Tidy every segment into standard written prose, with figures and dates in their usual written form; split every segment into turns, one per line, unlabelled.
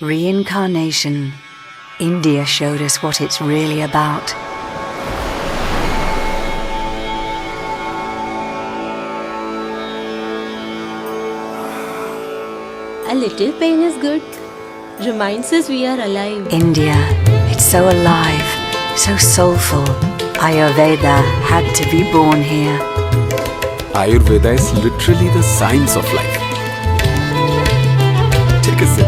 Reincarnation. India showed us what it's really about.
A little pain is good. Reminds us we are alive.
India, it's so alive, so soulful. Ayurveda had to be born here.
Ayurveda is literally the science of life. Take a sip.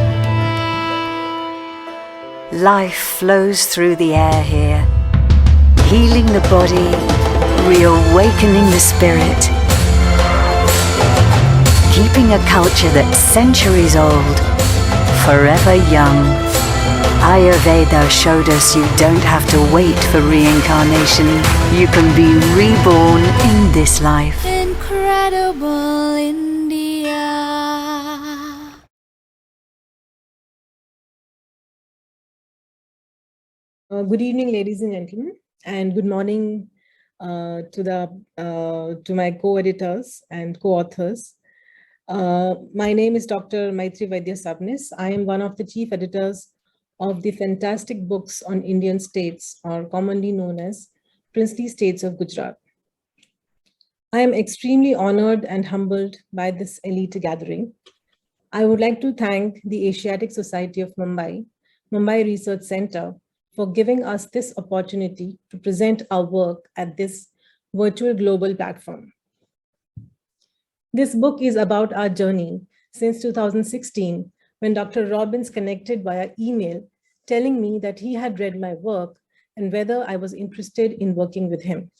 Life flows through the air here, healing the body, reawakening the spirit, keeping a culture that's centuries old, forever young. Ayurveda showed us you don't have to wait for reincarnation. You can be reborn in this life.
Incredible India.
Good evening, ladies and gentlemen, and good morning to my co-editors and co-authors. My name is Dr. Maitri Vaidya Sabnis. I am one of the chief editors of the fantastic books on Indian states, or commonly known as Princely States of Gujarat. I am extremely honored and humbled by this elite gathering. I would like to thank the Asiatic Society of Mumbai Research Center, for giving us this opportunity to present our work at this virtual global platform. This book is about our journey since 2016, when Dr. Robbins connected via email, telling me that he had read my work and whether I was interested in working with him.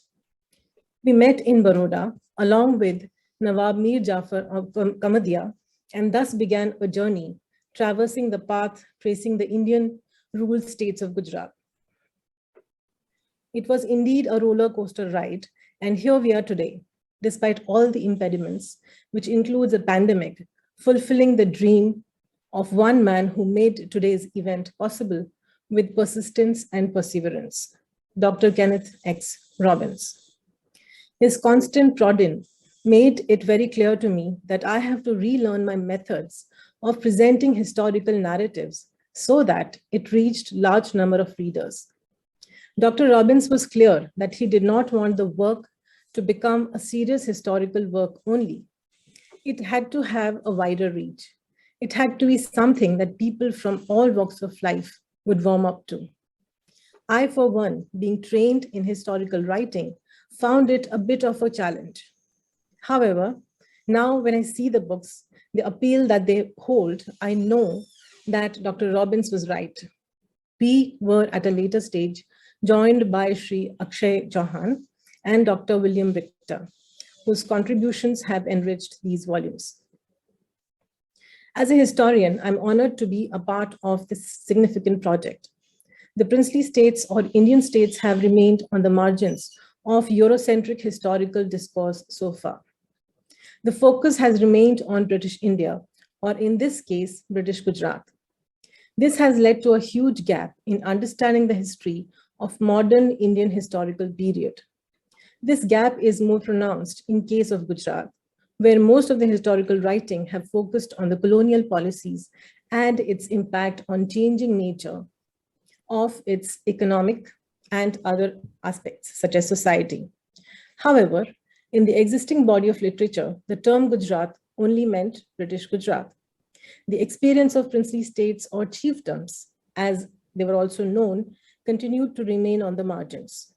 We met in Baroda along with Nawab Mir Jafar of Kamadia, and thus began a journey traversing the path tracing the Indian ruled states of Gujarat. It was indeed a roller coaster ride, and here we are today, despite all the impediments, which includes a pandemic, fulfilling the dream of one man who made today's event possible with persistence and perseverance, Dr. Kenneth X. Robbins. His constant prodding made it very clear to me that I have to relearn my methods of presenting historical narratives so that it reached large number of readers. Dr. Robbins was clear that he did not want the work to become a serious historical work only. It had to have a wider reach. It had to be something that people from all walks of life would warm up to. I, for one, being trained in historical writing, found it a bit of a challenge. However, now when I see the books, the appeal that they hold, I know that Dr. Robbins was right. We were at a later stage joined by Sri Akshay Chavan and Dr. William Victor, whose contributions have enriched these volumes. As a historian, I'm honored to be a part of this significant project. The princely states or Indian states have remained on the margins of Eurocentric historical discourse so far. The focus has remained on British India, or in this case, British Gujarat. This has led to a huge gap in understanding the history of modern Indian historical period. This gap is more pronounced in case of Gujarat, where most of the historical writing have focused on the colonial policies and its impact on changing nature of its economic and other aspects, such as society. However, in the existing body of literature, the term Gujarat only meant British Gujarat. The experience of princely states or chiefdoms, as they were also known, continued to remain on the margins.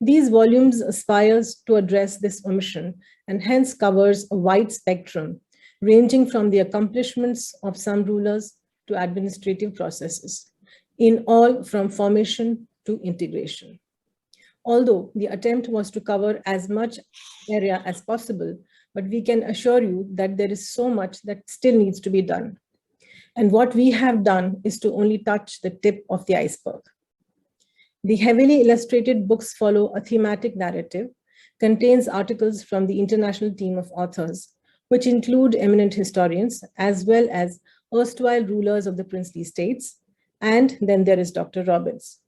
These volumes aspires to address this omission and hence covers a wide spectrum, ranging from the accomplishments of some rulers to administrative processes, in all from formation to integration. Although the attempt was to cover as much area as possible, but we can assure you that there is so much that still needs to be done. And what we have done is to only touch the tip of the iceberg. The heavily illustrated books follow a thematic narrative, contains articles from the international team of authors, which include eminent historians, as well as erstwhile rulers of the princely states. And then there is Dr. Robbins,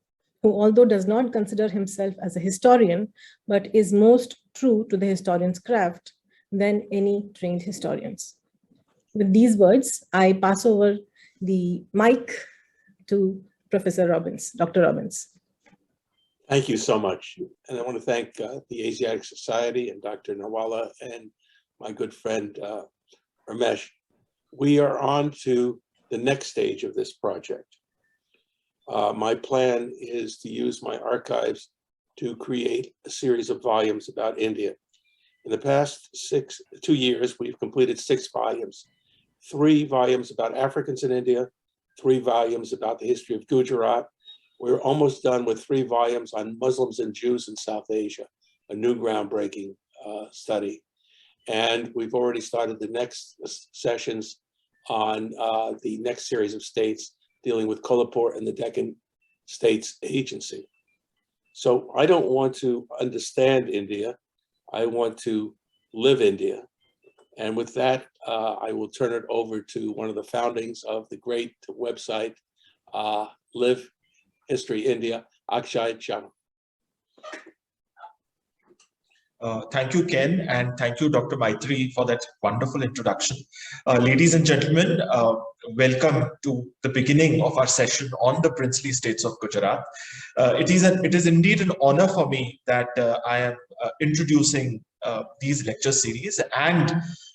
who although does not consider himself as a historian, but is most true to the historian's craft than any trained historians. With these words, I pass over the mic to Professor Robbins, Dr. Robbins.
Thank you so much. And I want to thank the Asiatic Society and Dr. Nawala and my good friend, Ramesh. We are on to the next stage of this project. My plan is to use my archives to create a series of volumes about India. In the past 2 years, we've completed 6 volumes, 3 volumes about Africans in India, 3 volumes about the history of Gujarat. We're almost done with 3 volumes on Muslims and Jews in South Asia, a new groundbreaking study. And we've already started the next sessions on the next series of states dealing with Kolhapur and the Deccan States Agency. So I don't want to understand India. I want to live India. And with that, I will turn it over to one of the foundings of the great website, Live History India, Akshay Chavan.
Thank you, Ken, and thank you, Dr. Maitri, for that wonderful introduction. Ladies and gentlemen, welcome to the beginning of our session on the princely states of Gujarat. It is indeed an honor for me that I am introducing these lecture series and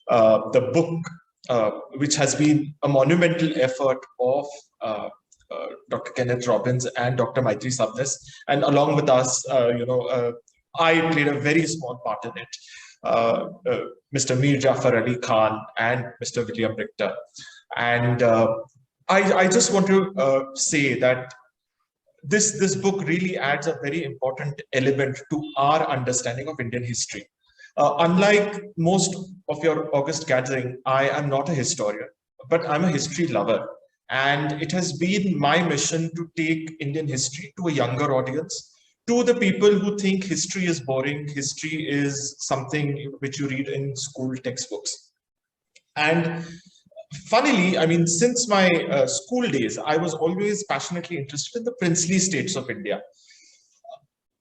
the book, which has been a monumental effort of Dr. Kenneth Robbins and Dr. Maitri Sabnis, and along with us, I played a very small part in it. Mr. Mir Jafar Ali Khan and Mr. William Richter. And I just want to say that this book really adds a very important element to our understanding of Indian history. Unlike most of your August gathering, I am not a historian, but I'm a history lover. And it has been my mission to take Indian history to a younger audience, to the people who think history is boring, history is something which you read in school textbooks. And funnily, I mean, since my school days, I was always passionately interested in the princely states of India.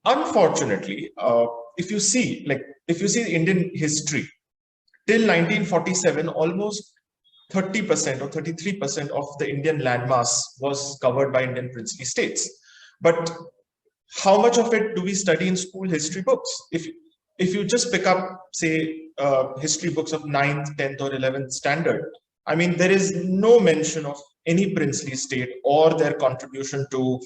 Unfortunately, if you see Indian history, till 1947, almost 30% or 33% of the Indian landmass was covered by Indian princely states. But how much of it do we study in school history books? If you just pick up, say, history books of 9th, 10th or 11th standard, I mean, there is no mention of any princely state or their contribution to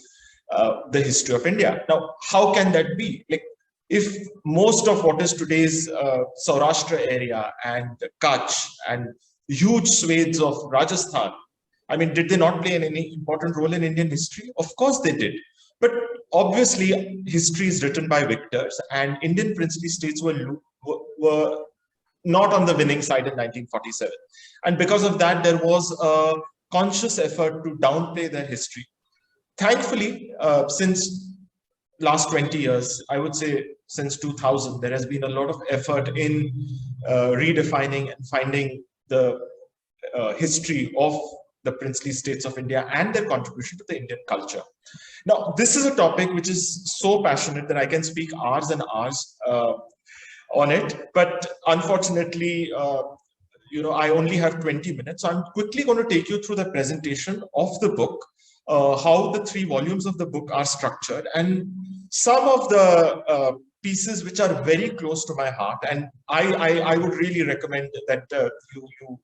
the history of India. Now, how can that be? Like, if most of what is today's Saurashtra area and Kutch and huge swathes of Rajasthan, I mean, did they not play any important role in Indian history? Of course they did. But obviously, history is written by victors, and Indian princely states were not on the winning side in 1947. And because of that, there was a conscious effort to downplay their history. Thankfully, since last 20 years, I would say since 2000, there has been a lot of effort in redefining and finding the history of the princely states of India and their contribution to the Indian culture. Now, this is a topic which is so passionate that I can speak hours and hours on it, but unfortunately, I only have 20 minutes. So I'm quickly going to take you through the presentation of the book, how the 3 volumes of the book are structured, and some of the pieces which are very close to my heart, and I would really recommend that you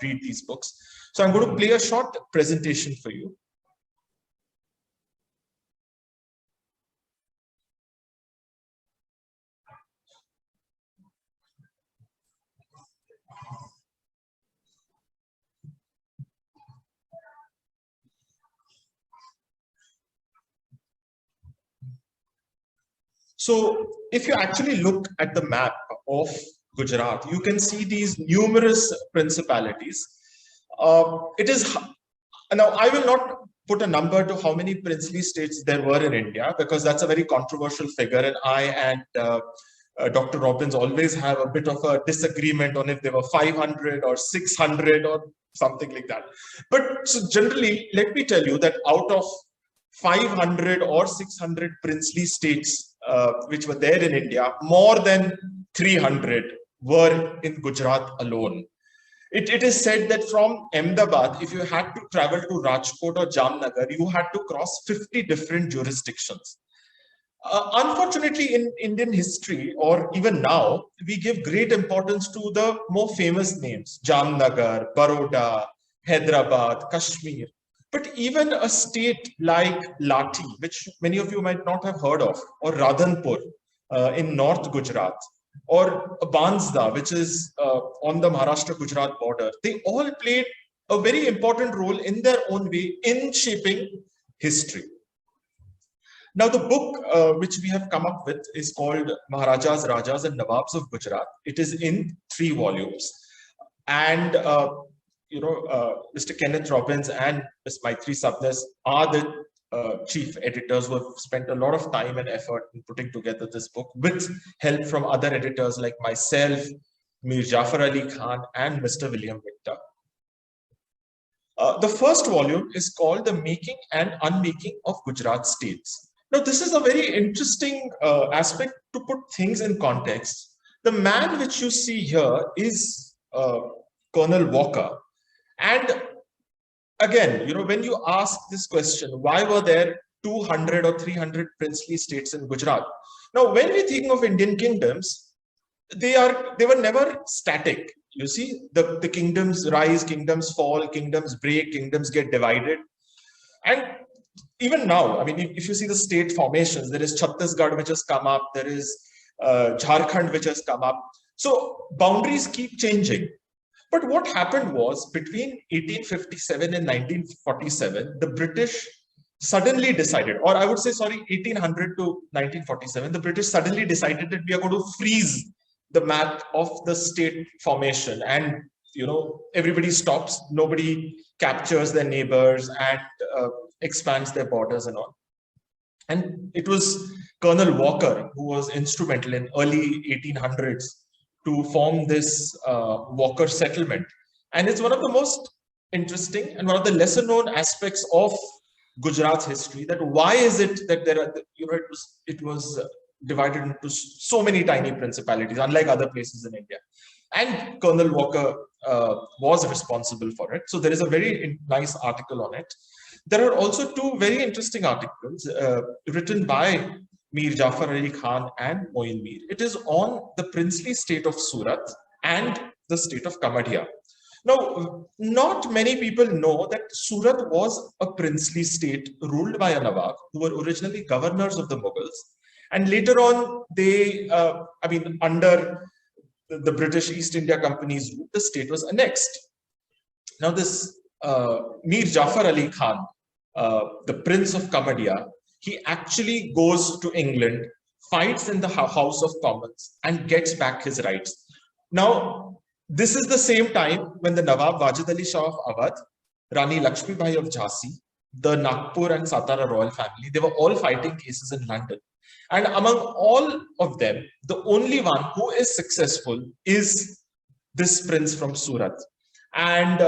read these books. So I'm going to play a short presentation for you. So if you actually look at the map of Gujarat, you can see these numerous principalities. Now, I will not put a number to how many princely states there were in India, because that's a very controversial figure, and I and Dr. Robbins always have a bit of a disagreement on if there were 500 or 600 or something like that. But so generally, let me tell you that out of 500 or 600 princely states which were there in India, more than 300 were in Gujarat alone. It is said that from Ahmedabad, if you had to travel to Rajkot or Jamnagar, you had to cross 50 different jurisdictions. Unfortunately, in Indian history, or even now, we give great importance to the more famous names: Jamnagar, Baroda, Hyderabad, Kashmir. But even a state like Lathi, which many of you might not have heard of, or Radhanpur in North Gujarat, or Bansda, which is on the Maharashtra-Gujarat border, they all played a very important role in their own way in shaping history. Now, the book which we have come up with is called Maharajas, Rajas and Nawabs of Gujarat. It is in 3 volumes. And, Mr. Kenneth Robbins and Ms. Maitri Sabnes are the chief editors who have spent a lot of time and effort in putting together this book with help from other editors like myself, Mir Jafar Ali Khan, and Mr. William Victor. The first volume is called The Making and Unmaking of Gujarat States. Now, this is a very interesting aspect to put things in context. The man which you see here is Colonel Walker. And again, when you ask this question, why were there 200 or 300 princely states in Gujarat? Now, when we think of Indian kingdoms, they were never static. You see, the kingdoms rise, kingdoms fall, kingdoms break, kingdoms get divided. And even now, I mean, if you see the state formations, there is Chhattisgarh which has come up, there is Jharkhand which has come up. So boundaries keep changing. But what happened was, between 1857 and 1947, the British suddenly decided, or I would say, sorry, 1800 to 1947, the British suddenly decided that we are going to freeze the map of the state formation, and everybody stops, nobody captures their neighbors and expands their borders and all. And it was Colonel Walker who was instrumental in early 1800s to form this Walker settlement. And it's one of the most interesting and one of the lesser known aspects of Gujarat's history, that why is it that there are, it was divided into so many tiny principalities, unlike other places in India. And Colonel Walker was responsible for it. So there is a very nice article on it. There are also 2 very interesting articles written by Mir Jafar Ali Khan and Moin Mir. It is on the princely state of Surat and the state of Kamadhya. Now, not many people know that Surat was a princely state ruled by a Nawab, who were originally governors of the Mughals. And later on, they, under the British East India Company's rule, the state was annexed. Now, this Mir Jafar Ali Khan, the Prince of Kamadhya, he actually goes to England, fights in the House of Commons, and gets back his rights. Now, this is the same time when the Nawab Wajid Ali Shah of Awadh, Rani Lakshmi Bai of Jhansi, the Nagpur and Satara royal family, they were all fighting cases in London. And among all of them, the only one who is successful is this prince from Surat. And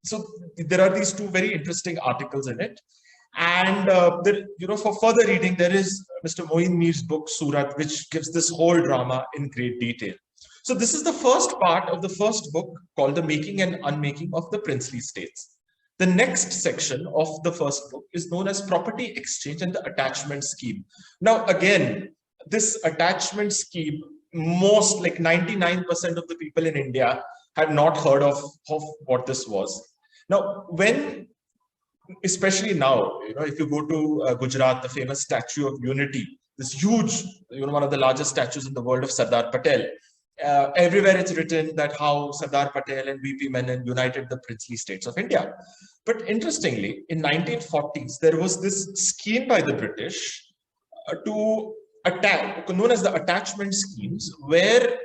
so there are these 2 very interesting articles in it. And for further reading, there is Mr. Moin Mir's book, Surat, which gives this whole drama in great detail. So this is the first part of the first book, called The Making and Unmaking of the Princely States. The next section of the first book is known as Property Exchange and the Attachment Scheme. Now, again, this attachment scheme, most like 99% of the people in India had not heard of what this was. Now, especially now, if you go to Gujarat, the famous Statue of Unity, this huge, one of the largest statues in the world of Sardar Patel, everywhere it's written that how Sardar Patel and V.P. Menon united the princely states of India. But interestingly, in 1940s, there was this scheme by the British to attack, known as the attachment schemes, where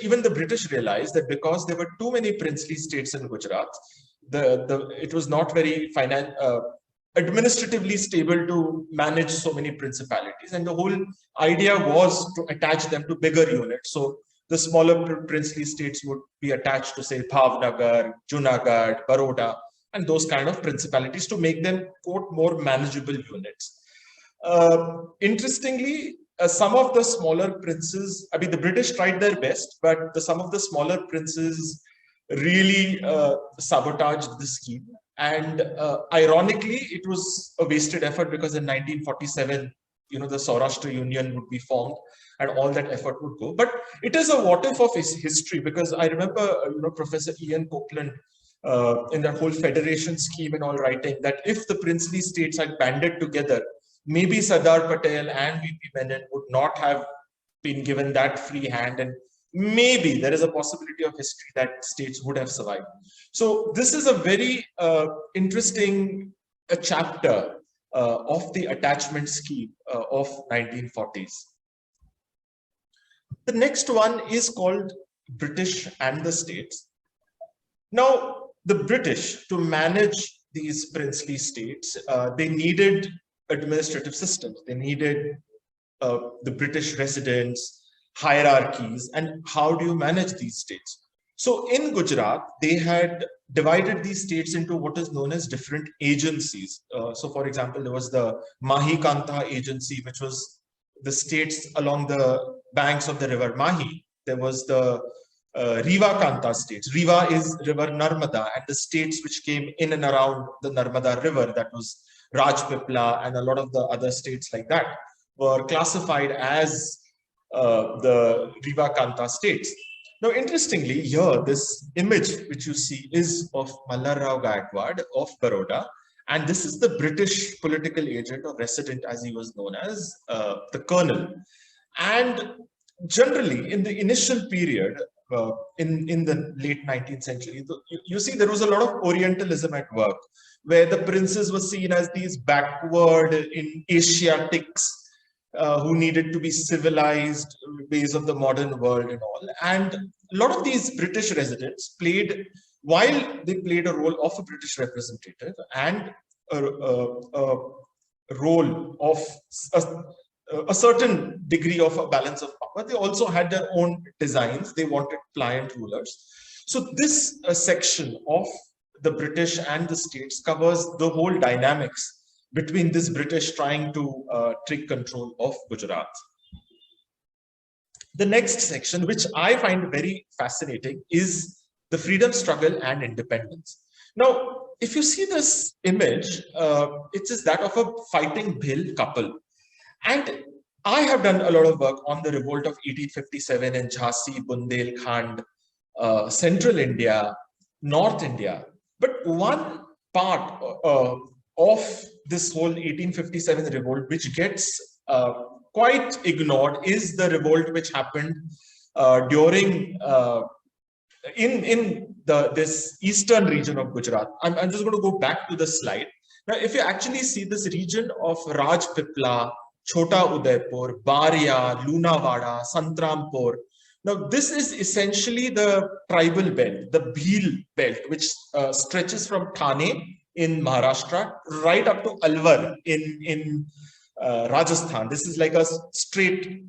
even the British realized that because there were too many princely states in Gujarat, it was not very administratively stable to manage so many principalities, and the whole idea was to attach them to bigger units. So the smaller princely states would be attached to, say, Bhavnagar, Junagadh, Baroda, and those kind of principalities to make them, quote, more manageable units. Interestingly, some of the smaller princes, the British tried their best, but some of the smaller princes really sabotaged the scheme. And ironically, it was a wasted effort because in 1947, the Saurashtra Union would be formed and all that effort would go. But it is a what if of history, because I remember, Professor Ian Copeland in that whole federation scheme and all writing that if the princely states had banded together, maybe Sardar Patel and VP Menon would not have been given that free hand, and maybe there is a possibility of history that states would have survived. So this is a very interesting chapter of the attachment scheme of 1940s. The next one is called British and the States. Now, the British, to manage these princely states, they needed administrative systems. They needed the British residents, hierarchies, and how do you manage these states? So in Gujarat, they had divided these states into what is known as different agencies. So for example, there was the Mahi Kanta agency, which was the states along the banks of the river Mahi. There was the Riva Kanta states. Riva is river Narmada, and the states which came in and around the Narmada river, that was Rajpipla and a lot of the other states like that, were classified as the Riva Kanta states. Now, interestingly, here, this image which you see is of Mallarrao Gaikwad of Baroda, and this is the British political agent or resident, as he was known as, the colonel. And generally, in the initial period, in the late 19th century, you see there was a lot of Orientalism at work, where the princes were seen as these backward in Asiatics, who needed to be civilized ways of the modern world and all. And a lot of these British residents played, while they played a role of a British representative and a role of a certain degree of a balance of power, they also had their own designs. They wanted pliant rulers. So this section of the British and the states covers the whole dynamics between this British trying to take control of Gujarat. The next section, which I find very fascinating, is the freedom struggle and independence. Now, if you see this image, it is that of a fighting Bhil couple. And I have done a lot of work on the revolt of 1857 in Jhansi, Bundelkhand, Central India, North India. But one part of this whole 1857 revolt, which gets quite ignored, is the revolt which happened during in this eastern region of Gujarat. I'm just going to go back to the slide. Now, if you actually see this region of Rajpipla, Chota Udaipur, Baria, Lunawada, Santrampur. Now, this is essentially the tribal belt, the Bhil belt, which stretches from Thane in Maharashtra right up to Alwar in Rajasthan. This is like a straight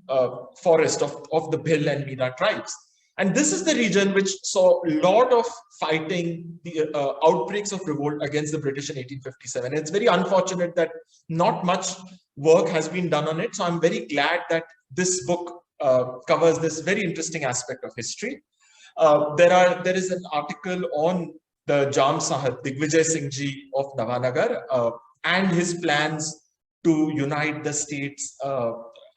forest of the Bhil and Meena tribes. And this is the region which saw a lot of fighting, the outbreaks of revolt against the British in 1857. And it's very unfortunate that not much work has been done on it. So I'm very glad that this book covers this very interesting aspect of history. There is an article on the Jam Sahib, Digvijay Singh Ji of Navanagar, and his plans to unite the states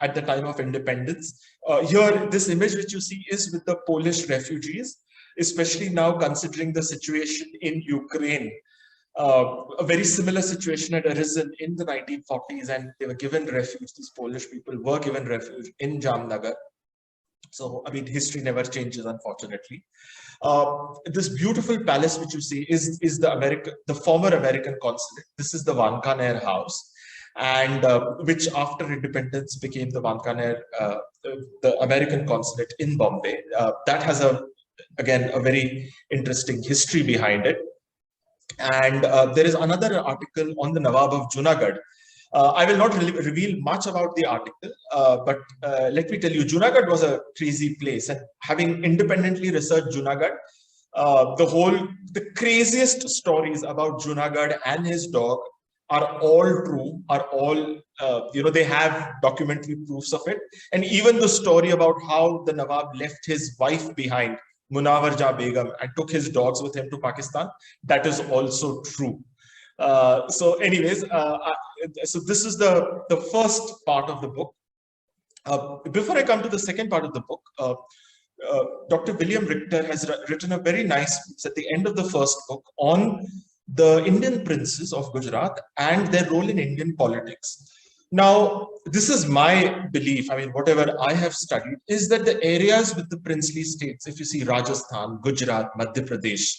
at the time of independence. Here, this image which you see is with the Polish refugees, especially now considering the situation in Ukraine. A very similar situation had arisen in the 1940s, and they were given refuge. These Polish people were given refuge in Jamnagar. So, I mean, history never changes, unfortunately. This beautiful palace which you see is the former American consulate. This is the Wankaner House, and which after independence became the Wankaner, the American consulate in Bombay. That has again a very interesting history behind it. And there is another article on the Nawab of Junagadh. I will not reveal much about the article, but let me tell you, Junagadh was a crazy place. And having independently researched Junagadh, the craziest stories about Junagadh and his dog are all true, are all, they have documentary proofs of it. And even the story about how the Nawab left his wife behind Munawarja Begum and took his dogs with him to Pakistan. That is also true. So anyways, so this is the first part of the book. Before I come to the second part of the book, Dr. William Richter has written a very nice piece at the end of the first book on the Indian princes of Gujarat and their role in Indian politics. Now, this is my belief, I mean, whatever I have studied, is that the areas with the princely states, if you see Rajasthan, Gujarat, Madhya Pradesh,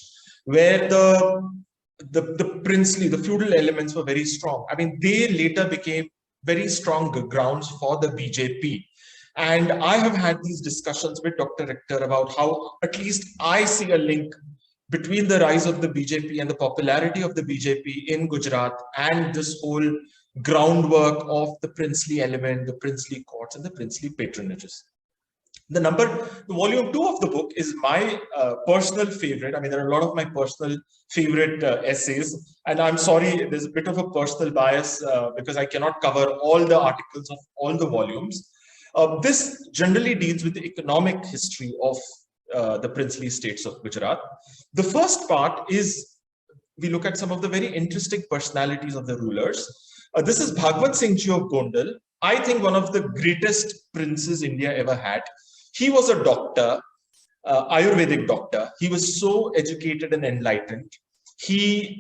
where the princely, the feudal elements were very strong. I mean, they later became very strong grounds for the BJP. And I have had these discussions with Dr. Richter about how at least I see a link between the rise of the BJP and the popularity of the BJP in Gujarat and this whole groundwork of the princely element, the princely courts and the princely patronages. The volume 2 of the book is my personal favorite. I mean, there are a lot of my personal favorite essays, and I'm sorry, there's a bit of a personal bias because I cannot cover all the articles of all the volumes. This generally deals with the economic history of the princely states of Gujarat. The first part is, we look at some of the very interesting personalities of the rulers. This is Bhagwat Singh Ji of Gondal. I think one of the greatest princes India ever had. He was a doctor, Ayurvedic doctor. He was so educated and enlightened.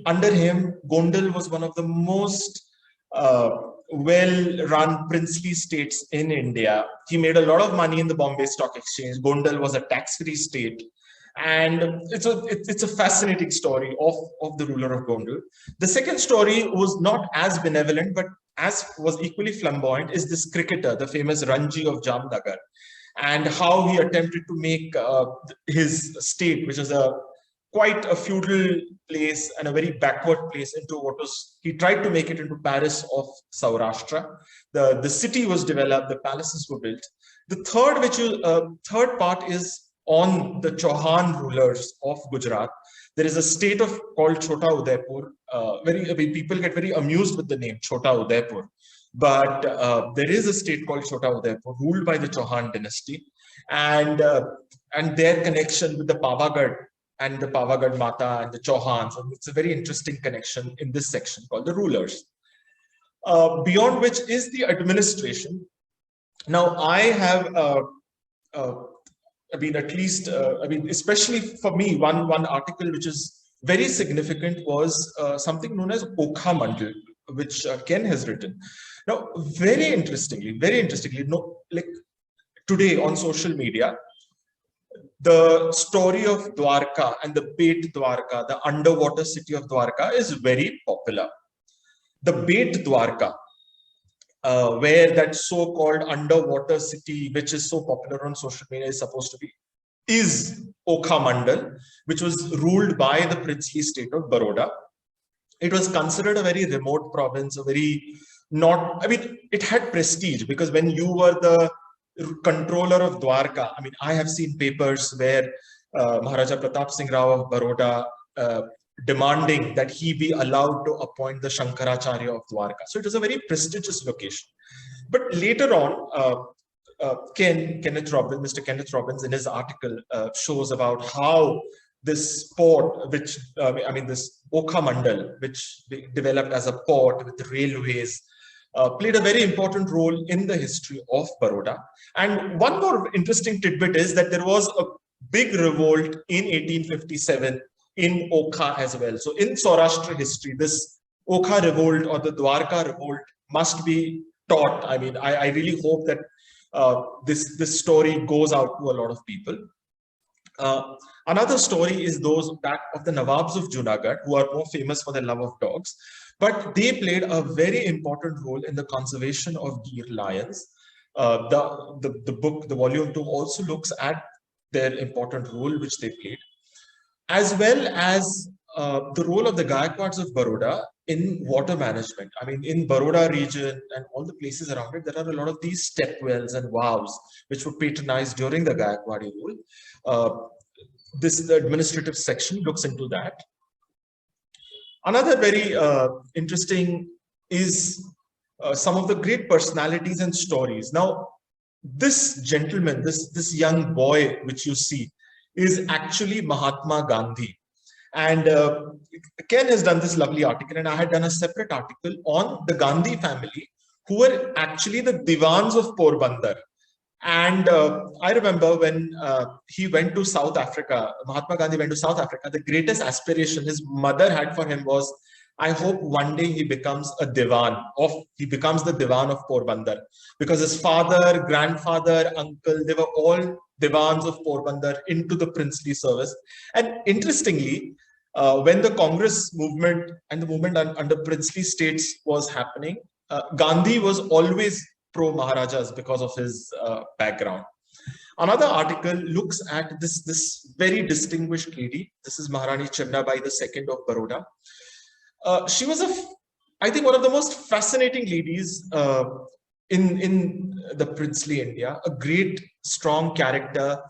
Under him, Gondal was one of the most well-run princely states in India. He made a lot of money in the Bombay Stock Exchange. Gondal was a tax-free state. And it's a fascinating story of the ruler of Gondal. The second story was not as benevolent, but was equally flamboyant, is this cricketer, the famous Ranji of Jamnagar, and how he attempted to make his state, which is quite a feudal place and a very backward place, into he tried to make it into Paris of Saurashtra. The city was developed, the palaces were built. The third part is on the Chauhan rulers of Gujarat. There is a state called Chota Udaipur. People get very amused with the name Chota Udaipur. But there is a state called Chota Udaipur ruled by the Chauhan dynasty, and their connection with the Pavagad and the Pavagad Mata and the Chauhans. And it's a very interesting connection in this section called the rulers. Beyond which is the administration. Now, I have, especially for me, one article which is very significant was something known as Okha Mandal, which Ken has written. Now, very interestingly, like today on social media, the story of Dwarka and the Bet Dwarka, the underwater city of Dwarka, is very popular. The Bet Dwarka, where that so-called underwater city, which is so popular on social media, is supposed to be, is Okha Mandal, which was ruled by the princely state of Baroda. It was considered a very remote province, it had prestige, because when you were the controller of Dwarka, I mean, I have seen papers where Maharaja Pratap Singh Rao of Baroda demanding that he be allowed to appoint the Shankaracharya of Dwarka. So it was a very prestigious location. But later on, Mr. Kenneth Robbins in his article shows about how this port, this Okha Mandal, which developed as a port with railways, played a very important role in the history of Baroda. And one more interesting tidbit is that there was a big revolt in 1857 in Okha as well. So in Saurashtra history, this Okha revolt or the Dwarka revolt must be taught. I mean, I really hope that this story goes out to a lot of people. Another story is those of the Nawabs of Junagadh, who are more famous for their love of dogs, but they played a very important role in the conservation of Gir lions. The volume 2 also looks at their important role which they played, as well as the role of the Gaikwads of Baroda in water management. I mean, in Baroda region and all the places around it, there are a lot of these step wells and vows which were patronized during the Gaikwadi rule. The administrative section looks into that. Another very interesting is some of the great personalities and stories. Now, this gentleman, this young boy which you see, is actually Mahatma Gandhi. And Ken has done this lovely article, and I had done a separate article on the Gandhi family, who were actually the Diwans of Porbandar. And I remember when he went to South Africa, Mahatma Gandhi went to South Africa, the greatest aspiration his mother had for him was, I hope one day he becomes the Diwan of Porbandar, because his father, grandfather, uncle, they were all Diwans of Porbandar into the princely service. And interestingly, when the Congress movement and the movement under princely states was happening, Gandhi was always pro Maharajas because of his background. Another article looks at this very distinguished lady. This is Maharani Chandabai II of Baroda. She was, I think, one of the most fascinating ladies in the princely India, a great, strong character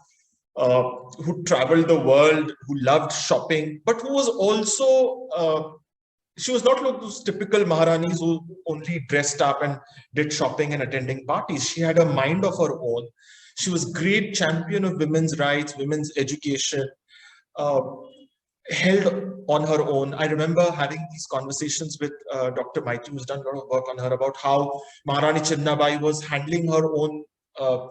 who traveled the world, who loved shopping, but who was also, she was not like those typical Maharanis who only dressed up and did shopping and attending parties. She had a mind of her own. She was great champion of women's rights, women's education, held on her own. I remember having these conversations with Dr. Maitri, who's done a lot of work on her, about how Maharani Chandabai was handling her own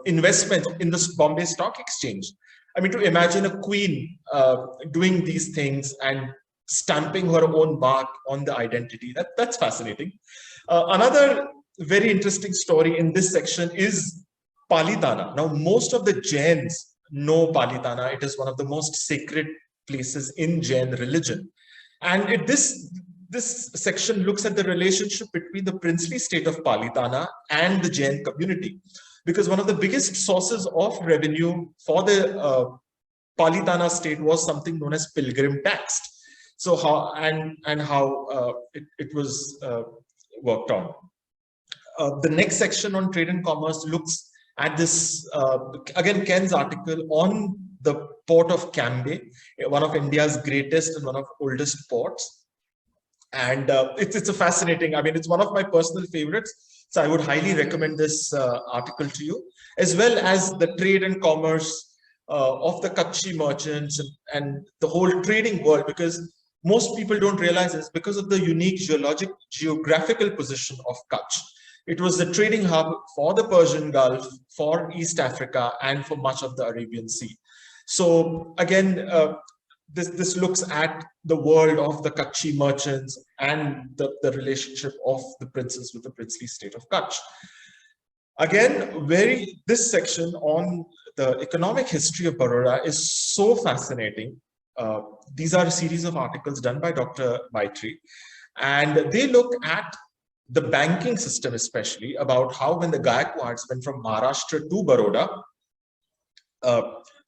investment in the Bombay Stock Exchange. I mean, to imagine a queen doing these things and stamping her own mark on the identity, that's fascinating. Another very interesting story in this section is Palitana. Now, most of the Jains know Palitana. It is one of the most sacred places in Jain religion. And this section looks at the relationship between the princely state of Palitana and the Jain community. Because one of the biggest sources of revenue for the Palitana state was something known as pilgrim tax. So how it was worked on. The next section on trade and commerce looks at this, again, Ken's article on the port of Cambay, one of India's greatest and one of oldest ports. And it's a fascinating, I mean, it's one of my personal favorites. So I would highly recommend this article to you, as well as the trade and commerce of the Kutchi merchants and the whole trading world, because most people don't realize this because of the unique geographical position of Kutch. It was the trading hub for the Persian Gulf, for East Africa, and for much of the Arabian Sea. So again, this looks at the world of the Kutchi merchants and the relationship of the princes with the princely state of Kutch. Again, this section on the economic history of Baroda is so fascinating. These are a series of articles done by Dr. Maitri, and they look at the banking system, especially about how when the Gaekwads went from Maharashtra to Baroda,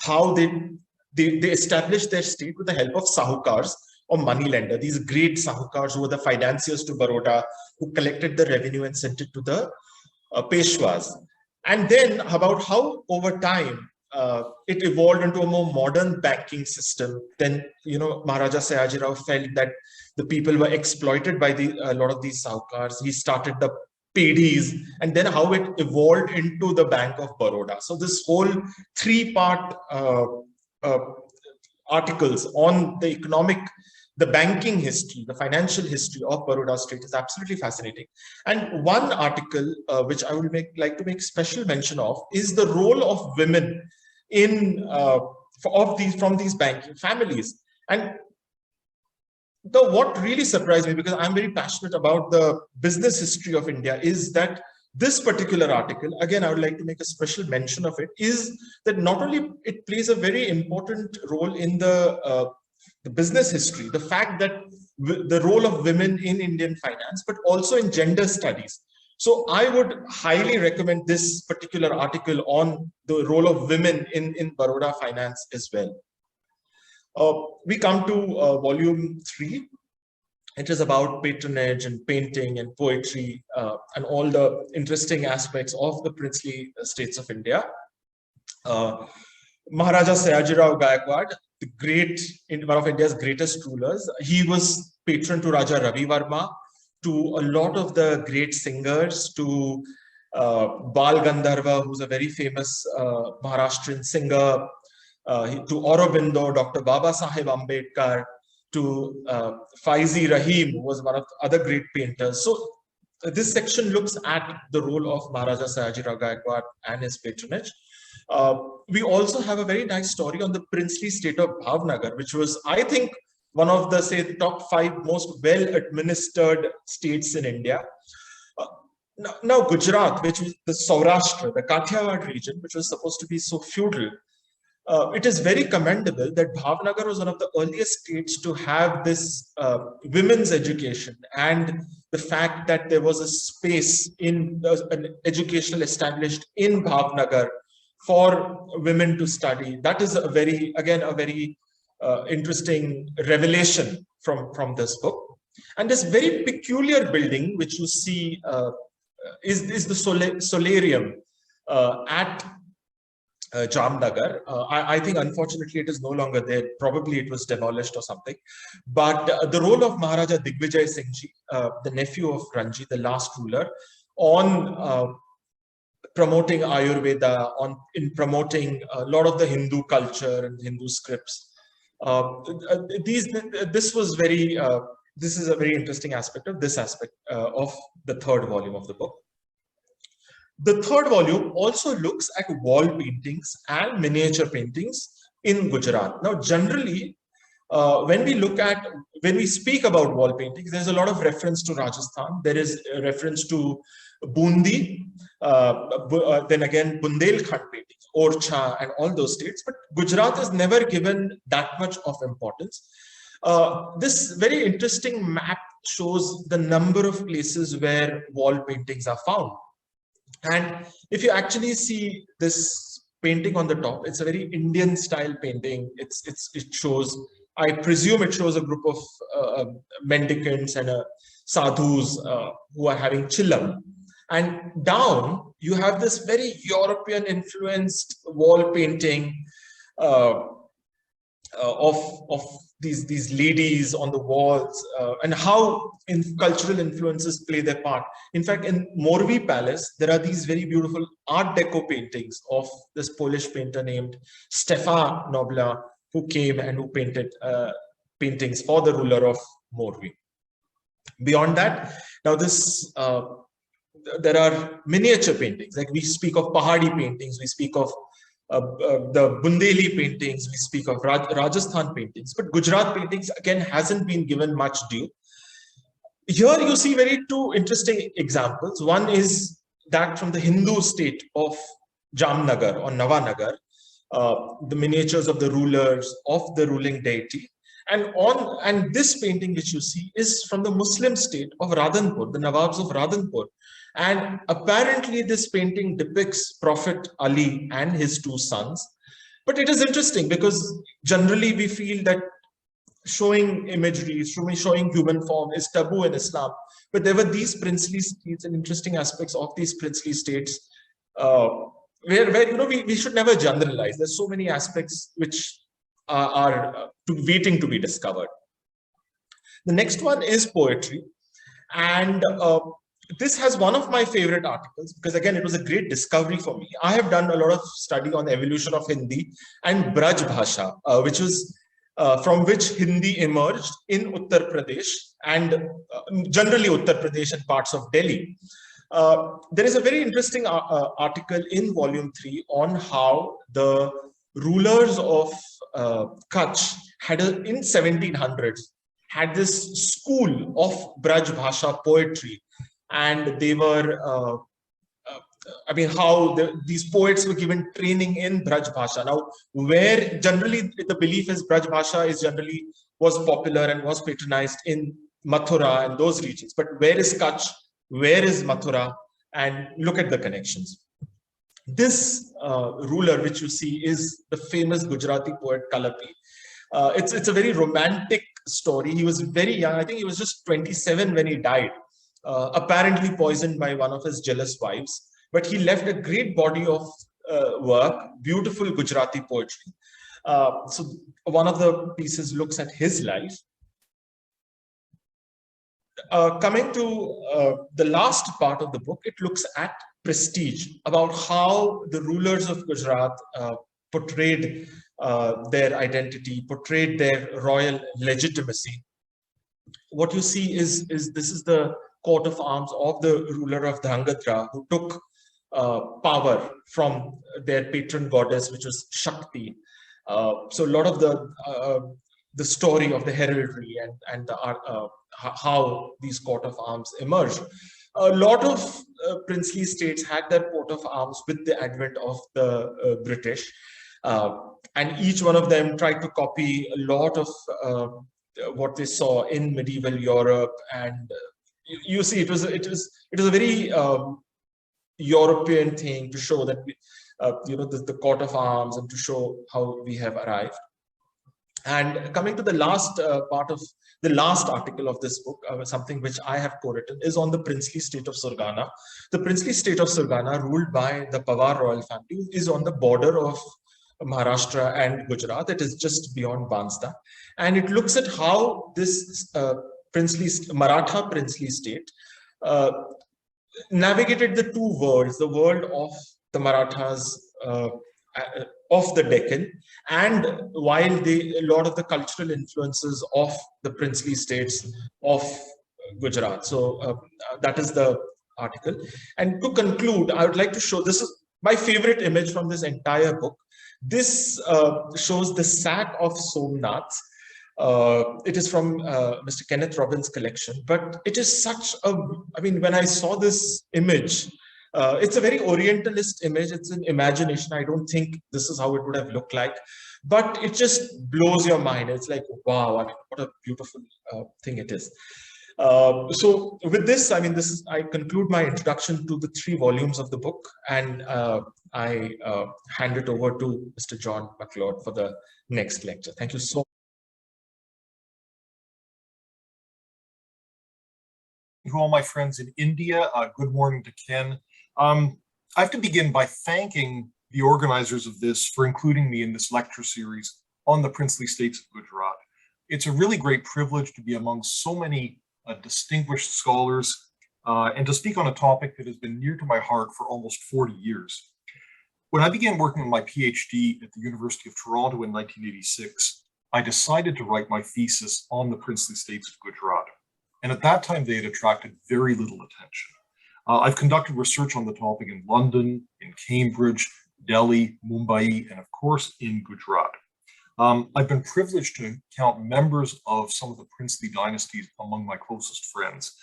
how they established their state with the help of sahukars or moneylender, these great sahukars who were the financiers to Baroda, who collected the revenue and sent it to the Peshwas. And then about how over time it evolved into a more modern banking system. Then, you know, Maharaja Sayajirao felt that the people were exploited by a lot of these sahukars. He started the PDs, and then how it evolved into the Bank of Baroda. So this whole three-part articles on the banking history, the financial history of Baroda state is absolutely fascinating. And one article which I would like to make special mention of is the role of women from these banking families. And what really surprised me, because I'm very passionate about the business history of India, is that this particular article, again, I would like to make a special mention of it, is that not only it plays a very important role in the business history, the fact that the role of women in Indian finance, but also in gender studies. So I would highly recommend this particular article on the role of women in Baroda finance as well. We come to volume 3. It is about patronage and painting and poetry and all the interesting aspects of the princely states of India. Maharaja Sayajirao Gaekwad, one of India's greatest rulers, he was patron to Raja Ravi Varma, to a lot of the great singers, to Bal Gandharva, who's a very famous Maharashtrian singer, to Aurobindo, Dr. Baba Saheb Ambedkar, to Faizi Rahim, who was one of the other great painters. So this section looks at the role of Maharaja Sayajirao Gaikwad and his patronage. We also have a very nice story on the princely state of Bhavnagar, which was, I think, one of the, say, the top 5 most well-administered states in India. Now, Gujarat, which was the Saurashtra, the Kathiawar region, which was supposed to be so feudal, it is very commendable that Bhavnagar was one of the earliest states to have this women's education, and the fact that there was a space in an educational established in Bhavnagar for women to study. That is a very, again, a very interesting revelation from this book. And this very peculiar building, which you see is the solarium at Jamnagar. I think unfortunately it is no longer there. Probably it was demolished or something. But the role of Maharaja Digvijay Singh Ji, the nephew of Ranji, the last ruler, on promoting Ayurveda, in promoting a lot of the Hindu culture and Hindu scripts. This was very. This is a very interesting aspect of this aspect of the 3rd volume of the book. The 3rd volume also looks at wall paintings and miniature paintings in Gujarat. Now, generally, when we speak about wall paintings, there's a lot of reference to Rajasthan. There is a reference to Bundi, then again Bundelkhand paintings, Orcha, and all those states. But Gujarat is never given that much of importance. This very interesting map shows the number of places where wall paintings are found. And if you actually see this painting on the top, it's a very Indian style painting. It shows, I presume it shows a group of mendicants and sadhus who are having chillam. And down, you have this very European influenced wall painting of these ladies on the walls, and how cultural influences play their part. In fact, in Morvi Palace, there are these very beautiful Art Deco paintings of this Polish painter named Stefan Nobla, who came and who painted paintings for the ruler of Morvi. Beyond that, now there are miniature paintings, like we speak of Pahadi paintings, we speak of the Bundeli paintings, we speak of Rajasthan paintings, but Gujarat paintings again hasn't been given much due. Here you see two interesting examples. One is that from the Hindu state of Jamnagar or Navanagar, the miniatures of the rulers of the ruling deity, and this painting which you see is from the Muslim state of Radhanpur, the Nawabs of Radhanpur. And apparently this painting depicts Prophet Ali and his 2 sons. But it is interesting because generally we feel that showing imagery, showing human form is taboo in Islam. But there were these princely states and interesting aspects of these princely states where we should never generalize. There's so many aspects which are waiting to be discovered. The next one is poetry. And this has one of my favorite articles because, again, it was a great discovery for me. I have done a lot of study on the evolution of Hindi and Braj Bhasha, which was from which Hindi emerged in Uttar Pradesh and generally Uttar Pradesh and parts of Delhi. There is a very interesting article in volume 3 on how the rulers of Kutch in 1700s had this school of Braj Bhasha poetry. And they were, how these poets were given training in Braj Bhasha. Now, where generally the belief is Braj Bhasha was popular and was patronized in Mathura and those regions. But where is Kutch? Where is Mathura? And look at the connections. This ruler, which you see, is the famous Gujarati poet Kalapi. It's a very romantic story. He was very young. I think he was just 27 when he died. Apparently poisoned by one of his jealous wives, but he left a great body of work, beautiful Gujarati poetry. So one of the pieces looks at his life. Coming to the last part of the book, it looks at prestige, about how the rulers of Gujarat portrayed their identity, portrayed their royal legitimacy. What you see is this is the coat of arms of the ruler of Dhangadra, who took power from their patron goddess, which was Shakti. So a lot of the story of the heraldry and how these coat of arms emerged. A lot of princely states had their coat of arms with the advent of the British, and each one of them tried to copy a lot of what they saw in medieval Europe. And you see, it was a very European thing to show that the coat of arms and to show how we have arrived. And coming to the last part of the last article of this book, something which I have co-written, is on the princely state of Surgana. The princely state of Surgana, ruled by the Pawar royal family, is on the border of Maharashtra and Gujarat. It is just beyond Bansda. And it looks at how this Maratha princely state navigated the two worlds, the world of the Marathas of the Deccan, and while a lot of the cultural influences of the princely states of Gujarat. So that is the article. And to conclude, I would like to show, this is my favorite image from this entire book. This shows the sack of Somnath. It is from Mr. Kenneth Robbins' collection, but it is such a, I mean, when I saw this image, it's a very Orientalist image. It's an imagination. I don't think this is how it would have looked like, but it just blows your mind. It's like, wow, I mean, what a beautiful thing it is. So with this, I mean, I conclude my introduction to the 3 volumes of the book, and I hand it over to Mr. John McLeod for the next lecture. Thank you so much.
To all my friends in India, good morning to Ken. I have to begin by thanking the organizers of this for including me in this lecture series on the princely states of Gujarat. It's a really great privilege to be among so many distinguished scholars and to speak on a topic that has been near to my heart for almost 40 years. When I began working on my PhD at the University of Toronto in 1986, I decided to write my thesis on the princely states of Gujarat. And at that time, they had attracted very little attention. I've conducted research on the topic in London, in Cambridge, Delhi, Mumbai, and of course in Gujarat. I've been privileged to count members of some of the princely dynasties among my closest friends.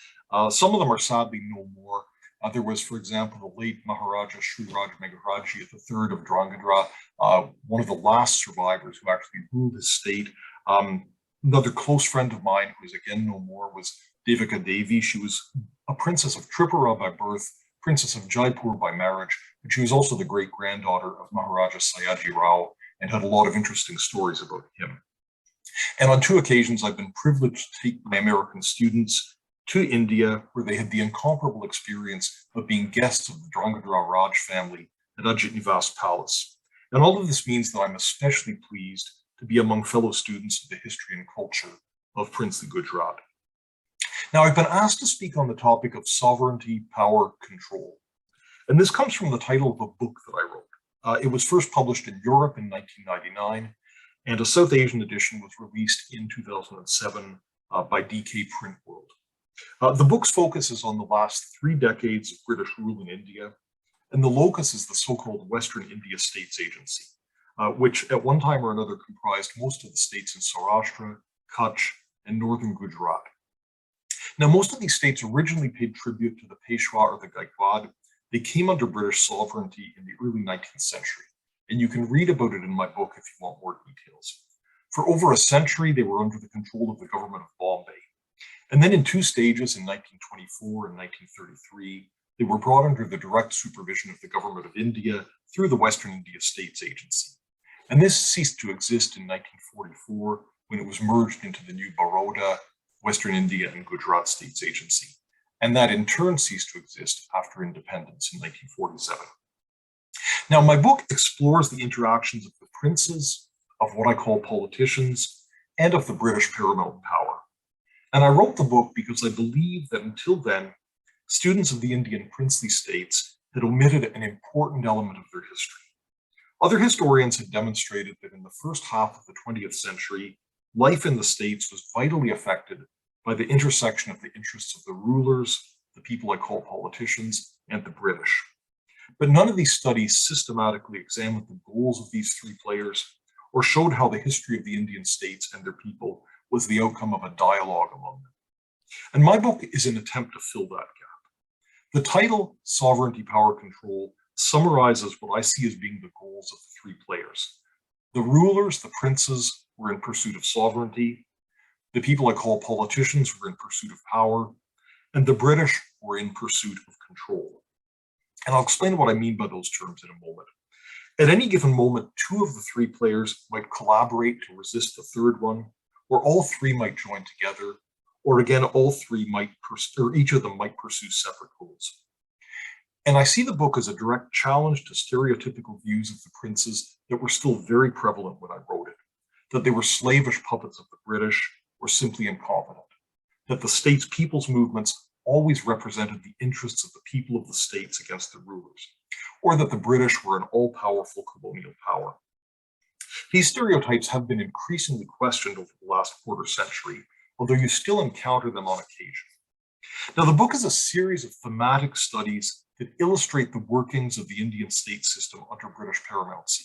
Some of them are sadly no more. There was, for example, the late Maharaja Sriraj Megharaji III of Drangadra, one of the last survivors who actually ruled his state. Another close friend of mine, who is again no more, was Devika Devi. She was a princess of Tripura by birth, princess of Jaipur by marriage, but she was also the great-granddaughter of Maharaja Sayaji Rao and had a lot of interesting stories about him. And on 2 occasions, I've been privileged to take my American students to India, where they had the incomparable experience of being guests of the Drangadra Raj family at Ajit Nivas Palace. And all of this means that I'm especially pleased to be among fellow students of the history and culture of princely Gujarat. Now, I've been asked to speak on the topic of sovereignty, power, control. And this comes from the title of a book that I wrote. It was first published in Europe in 1999, and a South Asian edition was released in 2007 by DK Print World. The book's focus is on the last 3 decades of British rule in India, and the locus is the so-called Western India States Agency, which at one time or another comprised most of the states in Saurashtra, Kutch, and northern Gujarat. Now, most of these states originally paid tribute to the Peshwa or the Gaikwad. They came under British sovereignty in the early 19th century, and you can read about it in my book if you want more details. For over a century, they were under the control of the government of Bombay. And then in 2 stages in 1924 and 1933, they were brought under the direct supervision of the government of India through the Western India States Agency. And this ceased to exist in 1944 when it was merged into the new Baroda, Western India and Gujarat States Agency. And that in turn ceased to exist after independence in 1947. Now, my book explores the interactions of the princes, of what I call politicians, and of the British paramount power. And I wrote the book because I believe that until then, students of the Indian princely states had omitted an important element of their history. Other historians have demonstrated that in the first half of the 20th century, life in the States was vitally affected by the intersection of the interests of the rulers, the people I call politicians, and the British. But none of these studies systematically examined the goals of these three players or showed how the history of the Indian states and their people was the outcome of a dialogue among them. And my book is an attempt to fill that gap. The title, Sovereignty, Power, Control, summarizes what I see as being the goals of the three players. The rulers, the princes, were in pursuit of sovereignty. The people I call politicians were in pursuit of power, and the British were in pursuit of control. And I'll explain what I mean by those terms in a moment. At any given moment, two of the three players might collaborate to resist the third one, or all three might join together, or again, all three might, or each of them might pursue separate goals. And I see the book as a direct challenge to stereotypical views of the princes that were still very prevalent when I wrote it, that they were slavish puppets of the British or simply incompetent, that the state's people's movements always represented the interests of the people of the states against the rulers, or that the British were an all-powerful colonial power. These stereotypes have been increasingly questioned over the last quarter century, although you still encounter them on occasion. Now, the book is a series of thematic studies that illustrate the workings of the Indian state system under British paramountcy.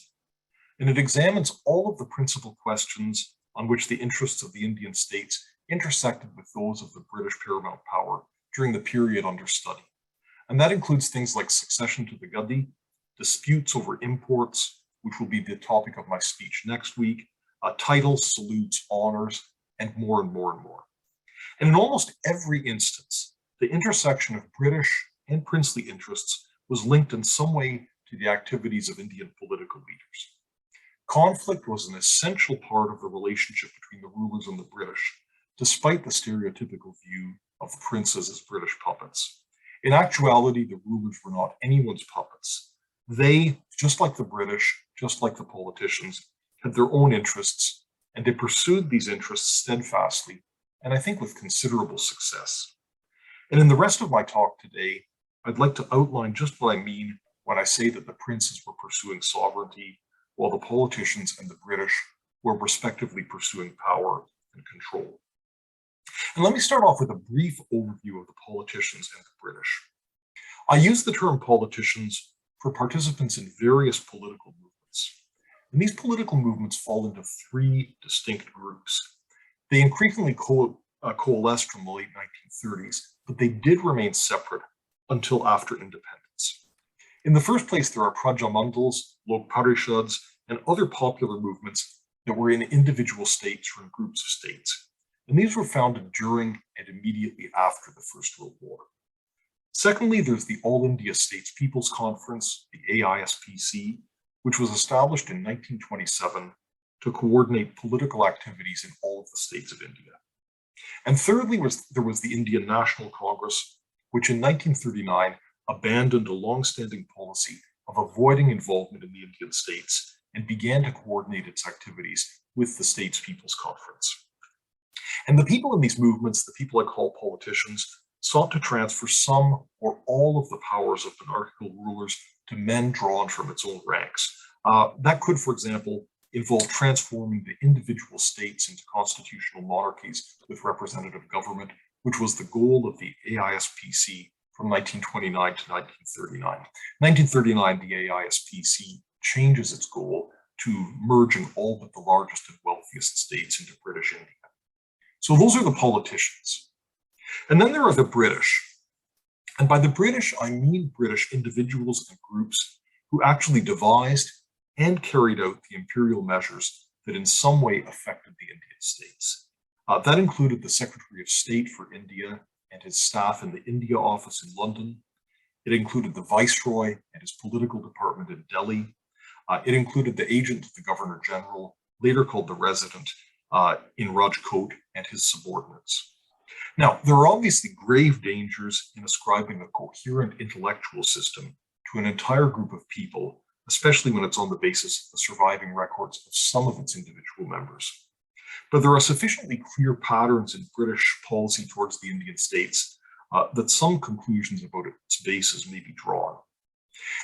And it examines all of the principal questions on which the interests of the Indian states intersected with those of the British paramount power during the period under study. And that includes things like succession to the Gadi, disputes over imports, which will be the topic of my speech next week, titles, salutes, honors, and more and more and more. And in almost every instance, the intersection of British and princely interests was linked in some way to the activities of Indian political leaders. Conflict was an essential part of the relationship between the rulers and the British, despite the stereotypical view of the princes as British puppets. In actuality, the rulers were not anyone's puppets. They, just like the British, just like the politicians, had their own interests, and they pursued these interests steadfastly, and I think with considerable success. And in the rest of my talk today, I'd like to outline just what I mean when I say that the princes were pursuing sovereignty, while the politicians and the British were respectively pursuing power and control. And let me start off with a brief overview of the politicians and the British. I use the term politicians for participants in various political movements. And these political movements fall into three distinct groups. They increasingly coalesced from the late 1930s, but they did remain separate until after independence. In the first place, there are Prajamandals, Lok Parishads, and other popular movements that were in individual states or in groups of states. And these were founded during and immediately after the First World War. Secondly, there's the All India States People's Conference, the AISPC, which was established in 1927 to coordinate political activities in all of the states of India. And thirdly, there was the Indian National Congress, which in 1939 abandoned a long-standing policy of avoiding involvement in the Indian states and began to coordinate its activities with the States People's Conference. And the people in these movements, the people I call politicians, sought to transfer some or all of the powers of monarchical rulers to men drawn from its own ranks. That could, for example, involve transforming the individual states into constitutional monarchies with representative government, which was the goal of the AISPC from 1929 to 1939. 1939, the AISPC changes its goal to merging all but the largest and wealthiest states into British India. So those are the politicians. And then there are the British. And by the British, I mean British individuals and groups who actually devised and carried out the imperial measures that in some way affected the Indian states. That included the Secretary of State for India and his staff in the India office in London. It included the Viceroy and his political department in Delhi. It included the agent of the Governor General, later called the Resident, in Rajkot, and his subordinates. Now, there are obviously grave dangers in ascribing a coherent intellectual system to an entire group of people, especially when it's on the basis of the surviving records of some of its individual members. But there are sufficiently clear patterns in British policy towards the Indian states that some conclusions about its bases may be drawn.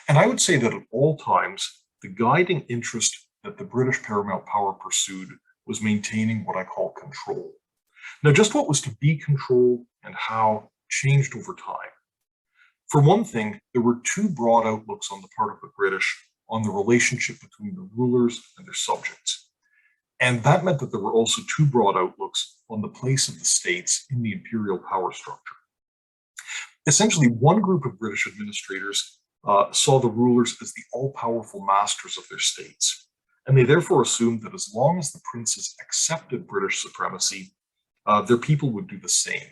And I would say that at all times, the guiding interest that the British paramount power pursued was maintaining what I call control. Now, just what was to be controlled and how changed over time. For one thing, there were two broad outlooks on the part of the British on the relationship between the rulers and their subjects. And that meant that there were also two broad outlooks on the place of the states in the imperial power structure. Essentially, one group of British administrators saw the rulers as the all-powerful masters of their states, and they therefore assumed that as long as the princes accepted British supremacy, their people would do the same.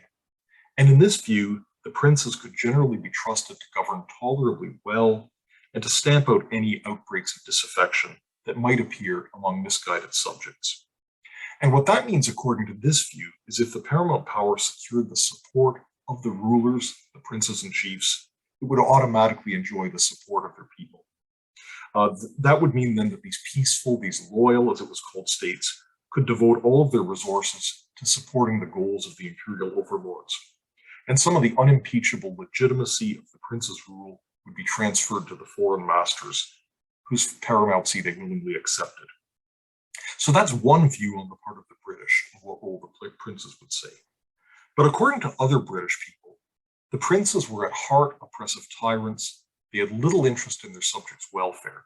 And in this view, the princes could generally be trusted to govern tolerably well and to stamp out any outbreaks of disaffection that might appear among misguided subjects. And what that means, according to this view, is if the paramount power secured the support of the rulers, the princes and chiefs, it would automatically enjoy the support of their people. That would mean then that these peaceful, these loyal, as it was called, states could devote all of their resources to supporting the goals of the imperial overlords. And some of the unimpeachable legitimacy of the prince's rule would be transferred to the foreign masters, whose paramountcy they willingly accepted. So that's one view on the part of the British of what role the princes would say. But according to other British people, the princes were at heart oppressive tyrants. They had little interest in their subjects' welfare.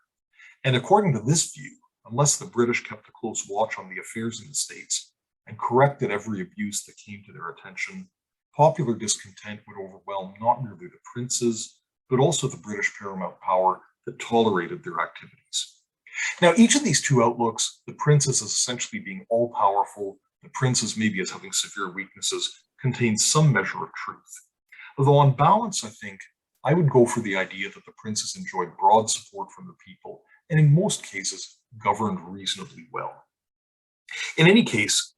And according to this view, unless the British kept a close watch on the affairs in the states and corrected every abuse that came to their attention, popular discontent would overwhelm not merely the princes, but also the British paramount power that tolerated their activities. Now, each of these two outlooks, the princes as essentially being all-powerful, the princes maybe as having severe weaknesses, contains some measure of truth. Although on balance, I think, I would go for the idea that the princes enjoyed broad support from the people, and in most cases, governed reasonably well. In any case,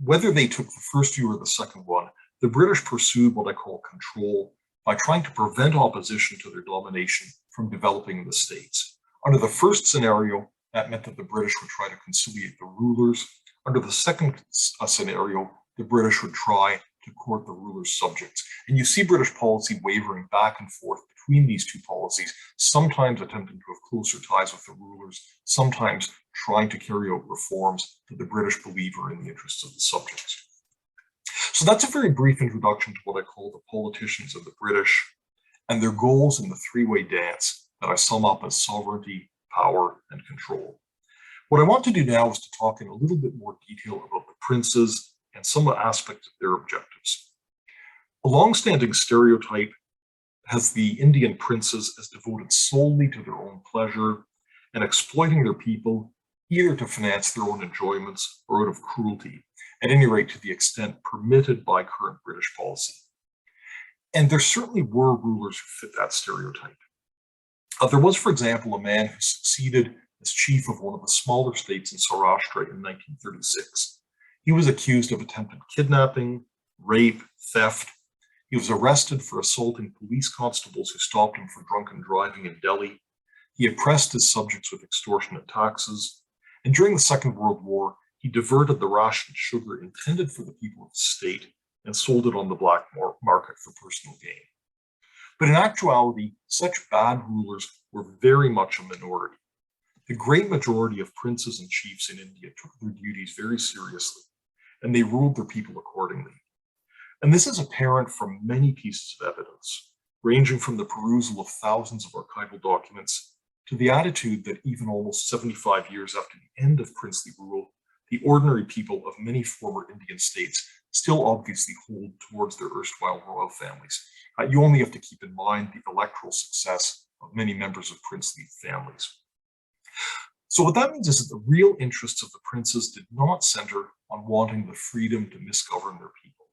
whether they took the first view or the second one, the British pursued what I call control by trying to prevent opposition to their domination from developing in the states. Under the first scenario, that meant that the British would try to conciliate the rulers. Under the second scenario, the British would try to court the ruler's subjects. And you see British policy wavering back and forth between these two policies, sometimes attempting to have closer ties with the rulers, sometimes trying to carry out reforms that the British believe are in the interests of the subjects. So that's a very brief introduction to what I call the politicians of the British and their goals in the three-way dance that I sum up as sovereignty, power, and control. What I want to do now is to talk in a little bit more detail about the princes and some aspects of their objectives. A long-standing stereotype has the Indian princes as devoted solely to their own pleasure and exploiting their people either to finance their own enjoyments or out of cruelty, at any rate to the extent permitted by current British policy. And there certainly were rulers who fit that stereotype. There was, for example, a man who succeeded as chief of one of the smaller states in Saurashtra in 1936. He was accused of attempted kidnapping, rape, theft. He was arrested for assaulting police constables who stopped him for drunken driving in Delhi. He oppressed his subjects with extortionate taxes. And during the Second World War, he diverted the rationed sugar intended for the people of the state and sold it on the black market for personal gain. But in actuality, such bad rulers were very much a minority. The great majority of princes and chiefs in India took their duties very seriously, and they ruled their people accordingly. And this is apparent from many pieces of evidence, ranging from the perusal of thousands of archival documents to the attitude that even almost 75 years after the end of princely rule, the ordinary people of many former Indian states still obviously hold towards their erstwhile royal families. You only have to keep in mind the electoral success of many members of princely families. So what that means is that the real interests of the princes did not center on wanting the freedom to misgovern their people.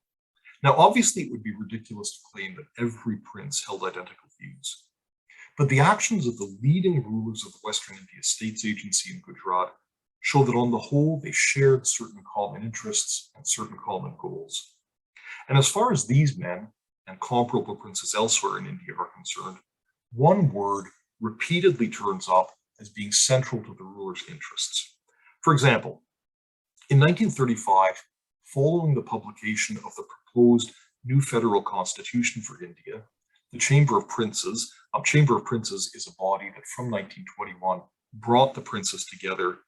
Now, obviously, it would be ridiculous to claim that every prince held identical views. But the actions of the leading rulers of the Western India States Agency in Gujarat show that on the whole, they shared certain common interests and certain common goals. And as far as these men and comparable princes elsewhere in India are concerned, one word repeatedly turns up as being central to the ruler's interests. For example, in 1935, following the publication of the proposed new federal constitution for India, the Chamber of Princes is a body that from 1921 brought the princes together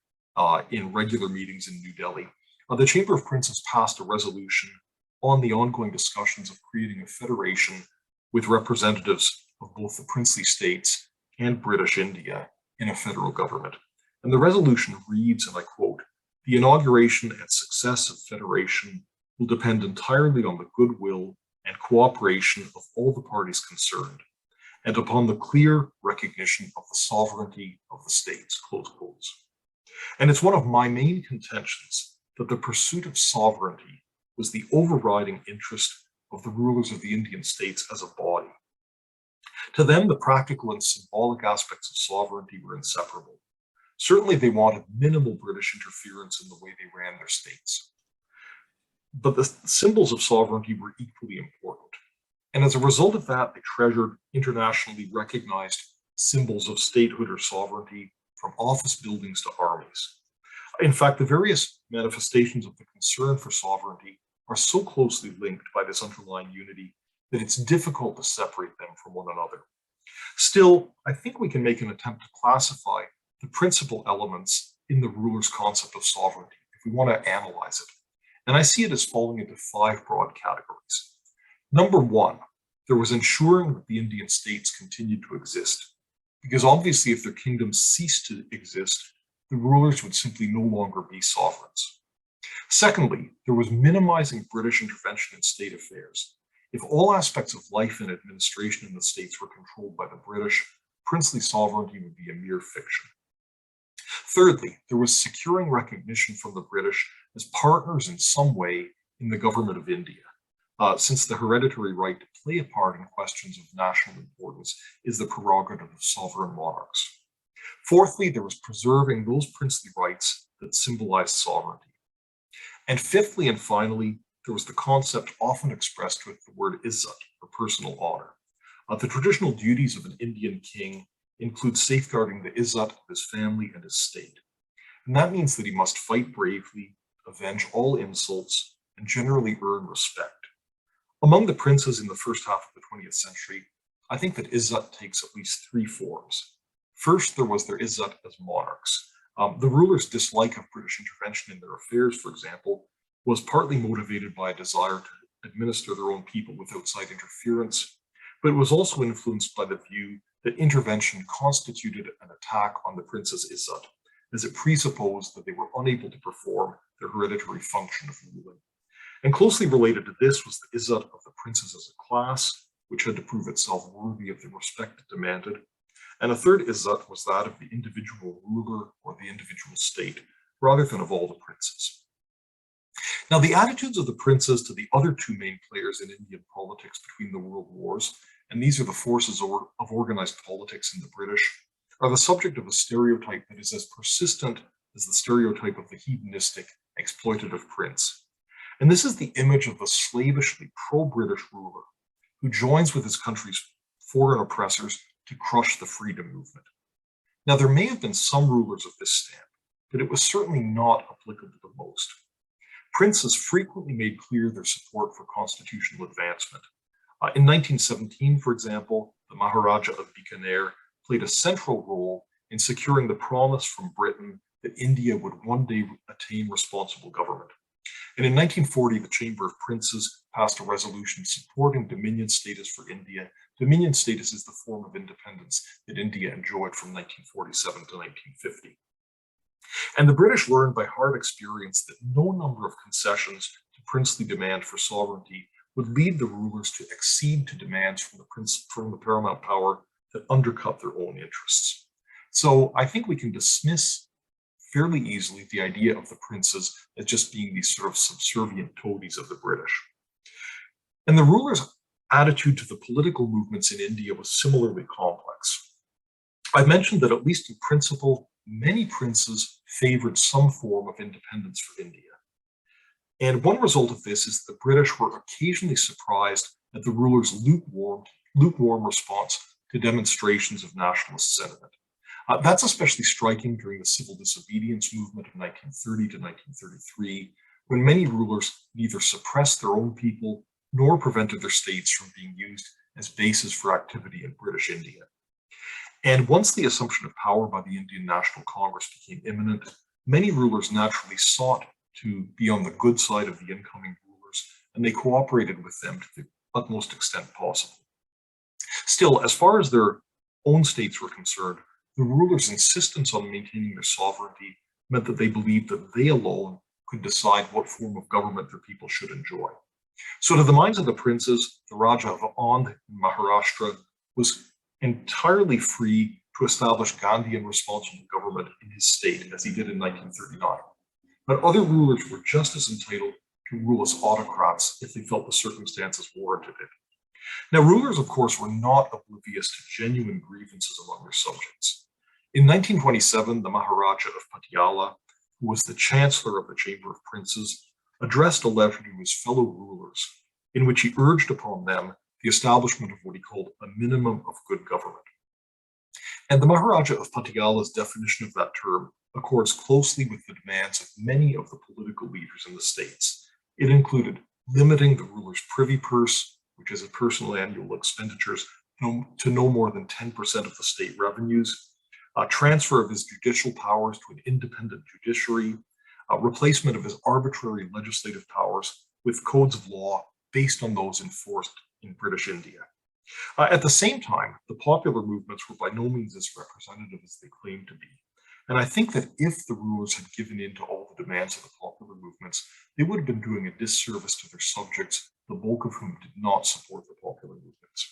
in regular meetings in New Delhi. The Chamber of Princes passed a resolution on the ongoing discussions of creating a federation with representatives of both the princely states and British India in a federal government. And the resolution reads, and I quote, "The inauguration and success of federation will depend entirely on the goodwill and cooperation of all the parties concerned, and upon the clear recognition of the sovereignty of the states," close quotes. And it's one of my main contentions that the pursuit of sovereignty was the overriding interest of the rulers of the Indian states as a body. To them, the practical and symbolic aspects of sovereignty were inseparable. Certainly, they wanted minimal British interference in the way they ran their states. But the symbols of sovereignty were equally important. And as a result of that, they treasured internationally recognized symbols of statehood or sovereignty, from office buildings to armies. In fact, the various manifestations of the concern for sovereignty are so closely linked by this underlying unity that it's difficult to separate them from one another. Still, I think we can make an attempt to classify the principal elements in the ruler's concept of sovereignty if we want to analyze it. And I see it as falling into 5 broad categories. Number 1, there was ensuring that the Indian states continued to exist, because obviously if their kingdoms ceased to exist, the rulers would simply no longer be sovereigns. Secondly, there was minimizing British intervention in state affairs. If all aspects of life and administration in the states were controlled by the British, princely sovereignty would be a mere fiction. Thirdly, there was securing recognition from the British as partners in some way in the government of India, since the hereditary right to play a part in questions of national importance is the prerogative of sovereign monarchs. Fourthly, there was preserving those princely rights that symbolized sovereignty. And fifthly and finally, there was the concept often expressed with the word izzat, or personal honor. The traditional duties of an Indian king include safeguarding the izzat of his family and his state. And that means that he must fight bravely, avenge all insults, and generally earn respect. Among the princes in the first half of the 20th century, I think that izzat takes at least 3 forms. First, there was their izzat as monarchs. The rulers' dislike of British intervention in their affairs, for example, was partly motivated by a desire to administer their own people with outside interference, but it was also influenced by the view that intervention constituted an attack on the prince's izzat, as it presupposed that they were unable to perform their hereditary function of ruling. And closely related to this was the izzat of the princes as a class, which had to prove itself worthy of the respect it demanded. And a third izzat was that of the individual ruler or the individual state, rather than of all the princes. Now, the attitudes of the princes to the other 2 main players in Indian politics between the world wars, and these are the forces of organized politics in the British, are the subject of a stereotype that is as persistent as the stereotype of the hedonistic, exploitative prince. And this is the image of the slavishly pro-British ruler who joins with his country's foreign oppressors to crush the freedom movement. Now, there may have been some rulers of this stamp, but it was certainly not applicable to most. Princes frequently made clear their support for constitutional advancement. In 1917, for example, the Maharaja of Bikaner played a central role in securing the promise from Britain that India would one day attain responsible government. And in 1940, the Chamber of Princes passed a resolution supporting dominion status for India. Dominion status is the form of independence that India enjoyed from 1947 to 1950. And the British learned by hard experience that no number of concessions to princely demand for sovereignty would lead the rulers to accede to demands from the paramount power that undercut their own interests. So I think we can dismiss fairly easily the idea of the princes as just being these sort of subservient toadies of the British. And the rulers' attitude to the political movements in India was similarly complex. I mentioned that at least in principle, many princes favored some form of independence for India. And one result of this is the British were occasionally surprised at the rulers' lukewarm response to demonstrations of nationalist sentiment. That's especially striking during the civil disobedience movement of 1930 to 1933, when many rulers neither suppressed their own people nor prevented their states from being used as bases for activity in British India. And once the assumption of power by the Indian National Congress became imminent, many rulers naturally sought to be on the good side of the incoming rulers, and they cooperated with them to the utmost extent possible. Still, as far as their own states were concerned, the rulers' insistence on maintaining their sovereignty meant that they believed that they alone could decide what form of government their people should enjoy. So to the minds of the princes, the Raja of Aundh in Maharashtra was entirely free to establish Gandhian responsible government in his state, as he did in 1939. But other rulers were just as entitled to rule as autocrats if they felt the circumstances warranted it. Now, rulers, of course, were not oblivious to genuine grievances among their subjects. In 1927, the Maharaja of Patiala, who was the chancellor of the Chamber of Princes, addressed a letter to his fellow rulers in which he urged upon them the establishment of what he called a minimum of good government. And the Maharaja of Patiala's definition of that term accords closely with the demands of many of the political leaders in the states. It included limiting the ruler's privy purse, which is his personal annual expenditures, to no more than 10% of the state revenues, a transfer of his judicial powers to an independent judiciary, a replacement of his arbitrary legislative powers with codes of law based on those enforced in British India. At the same time, the popular movements were by no means as representative as they claimed to be. And I think that if the rulers had given in to all the demands of the popular movements, they would have been doing a disservice to their subjects, the bulk of whom did not support the popular movements.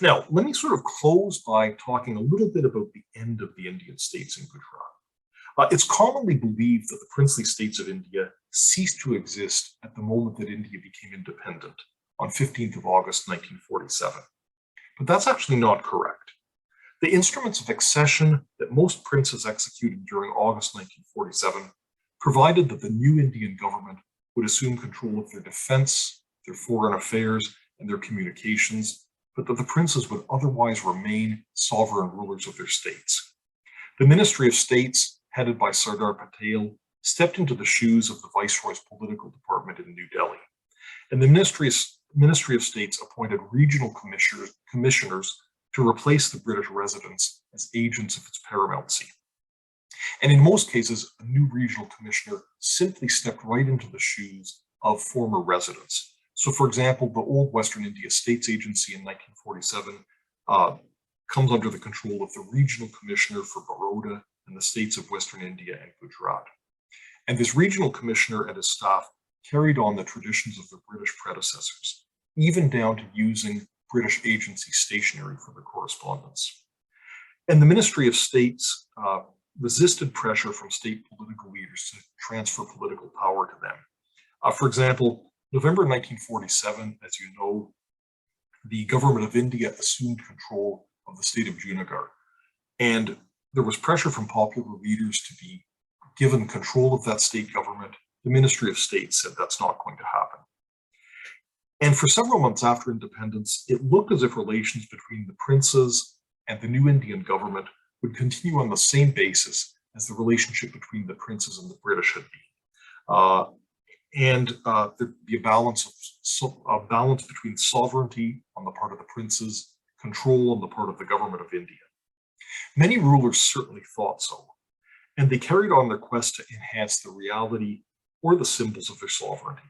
Now, let me sort of close by talking a little bit about the end of the Indian states in Gujarat. It's commonly believed that the princely states of India ceased to exist at the moment that India became independent on 15th of August, 1947. But that's actually not correct. The instruments of accession that most princes executed during August 1947 provided that the new Indian government would assume control of their defense, their foreign affairs, and their communications, but that the princes would otherwise remain sovereign rulers of their states. The Ministry of States, headed by Sardar Patel, stepped into the shoes of the Viceroy's political department in New Delhi. And the Ministry of States appointed regional commissioners to replace the British residents as agents of its paramountcy. And in most cases, a new regional commissioner simply stepped right into the shoes of former residents. So for example, the old Western India States Agency in 1947 comes under the control of the regional commissioner for Baroda and the states of Western India and Gujarat. And this regional commissioner and his staff carried on the traditions of their British predecessors, even down to using British agency stationery for their correspondence. And the Ministry of States resisted pressure from state political leaders to transfer political power to them. For example, November 1947, as you know, the government of India assumed control of the state of Junagadh. And there was pressure from popular leaders to be given control of that state government. The Ministry of State said that's not going to happen. And for several months after independence, it looked as if relations between the princes and the new Indian government would continue on the same basis as the relationship between the princes and the British had been. There'd be a balance between sovereignty on the part of the princes, control on the part of the government of India. Many rulers certainly thought so, and they carried on their quest to enhance the reality or the symbols of their sovereignty.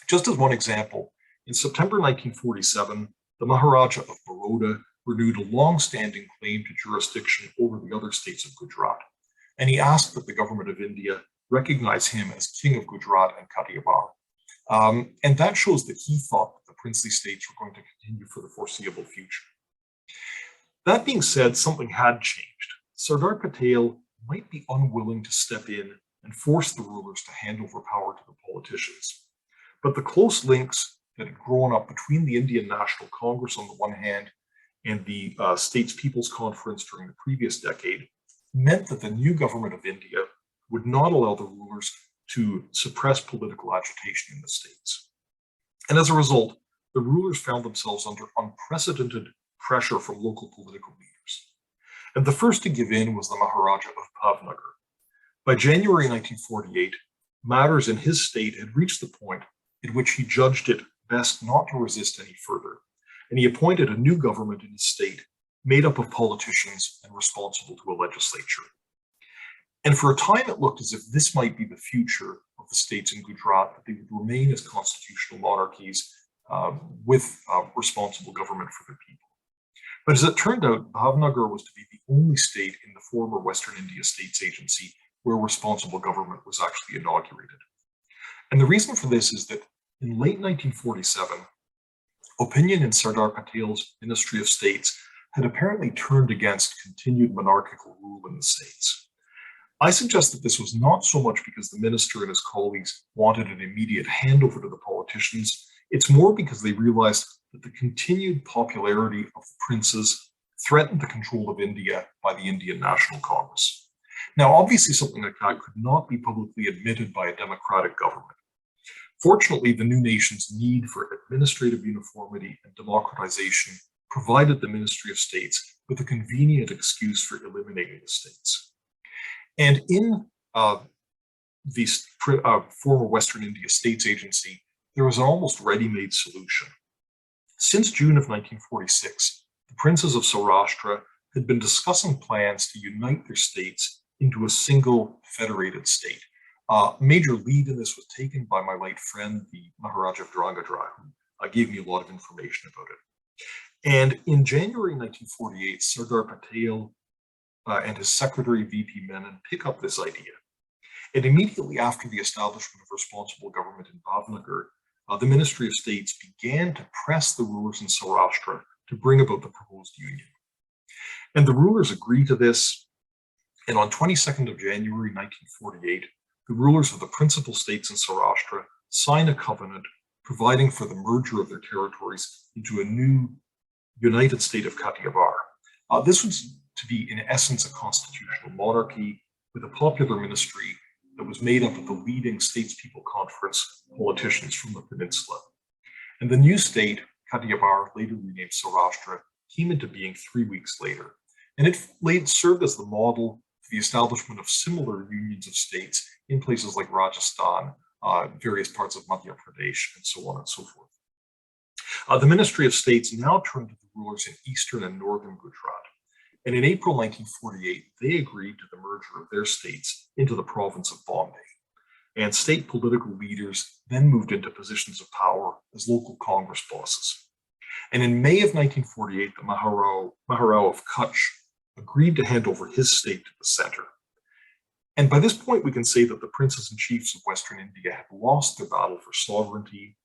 Just as one example, in September 1947, the Maharaja of Baroda renewed a long-standing claim to jurisdiction over the other states of Gujarat, and he asked that the government of India recognize him as King of Gujarat and Kathiawar. And that shows that he thought that the princely states were going to continue for the foreseeable future. That being said, something had changed. Sardar Patel might be unwilling to step in and force the rulers to hand over power to the politicians. But the close links that had grown up between the Indian National Congress on the one hand and the States People's Conference during the previous decade meant that the new government of India would not allow the rulers to suppress political agitation in the states. And as a result, the rulers found themselves under unprecedented pressure from local political leaders. And the first to give in was the Maharaja of Bhavnagar. By January 1948, matters in his state had reached the point at which he judged it best not to resist any further. And he appointed a new government in his state made up of politicians and responsible to a legislature. And for a time, it looked as if this might be the future of the states in Gujarat, that they would remain as constitutional monarchies with responsible government for their people. But as it turned out, Bhavnagar was to be the only state in the former Western India States Agency where responsible government was actually inaugurated. And the reason for this is that in late 1947, opinion in Sardar Patel's Ministry of States had apparently turned against continued monarchical rule in the states. I suggest that this was not so much because the minister and his colleagues wanted an immediate handover to the politicians. It's more because they realized that the continued popularity of the princes threatened the control of India by the Indian National Congress. Now, obviously, something like that could not be publicly admitted by a democratic government. Fortunately, the new nation's need for administrative uniformity and democratization provided the Ministry of States with a convenient excuse for eliminating the states. And in the former Western India States Agency, there was an almost ready-made solution. Since June of 1946, the princes of Saurashtra had been discussing plans to unite their states into a single federated state. A major lead in this was taken by my late friend, the Maharaja of Drangadra, who gave me a lot of information about it. And in January 1948, Sardar Patel and his secretary, VP Menon, pick up this idea. And immediately after the establishment of responsible government in Bhavnagar, the Ministry of States began to press the rulers in Saurashtra to bring about the proposed union. And the rulers agreed to this, and on 22nd of January 1948, the rulers of the principal states in Saurashtra signed a covenant providing for the merger of their territories into a new united state of Kathiawar. This was to be, in essence, a constitutional monarchy with a popular ministry that was made up of the leading statespeople conference politicians from the peninsula. And the new state, Kathiawar, later renamed Saurashtra, came into being 3 weeks later. And it served as the model for the establishment of similar unions of states in places like Rajasthan, various parts of Madhya Pradesh, and so on and so forth. The Ministry of States now turned to the rulers in eastern and northern Gujarat. And in April 1948, they agreed to the merger of their states into the province of Bombay. And state political leaders then moved into positions of power as local Congress bosses. And in May of 1948, the Maharao of Kutch agreed to hand over his state to the center. And by this point, we can say that the princes and chiefs of Western India had lost their battle for sovereignty,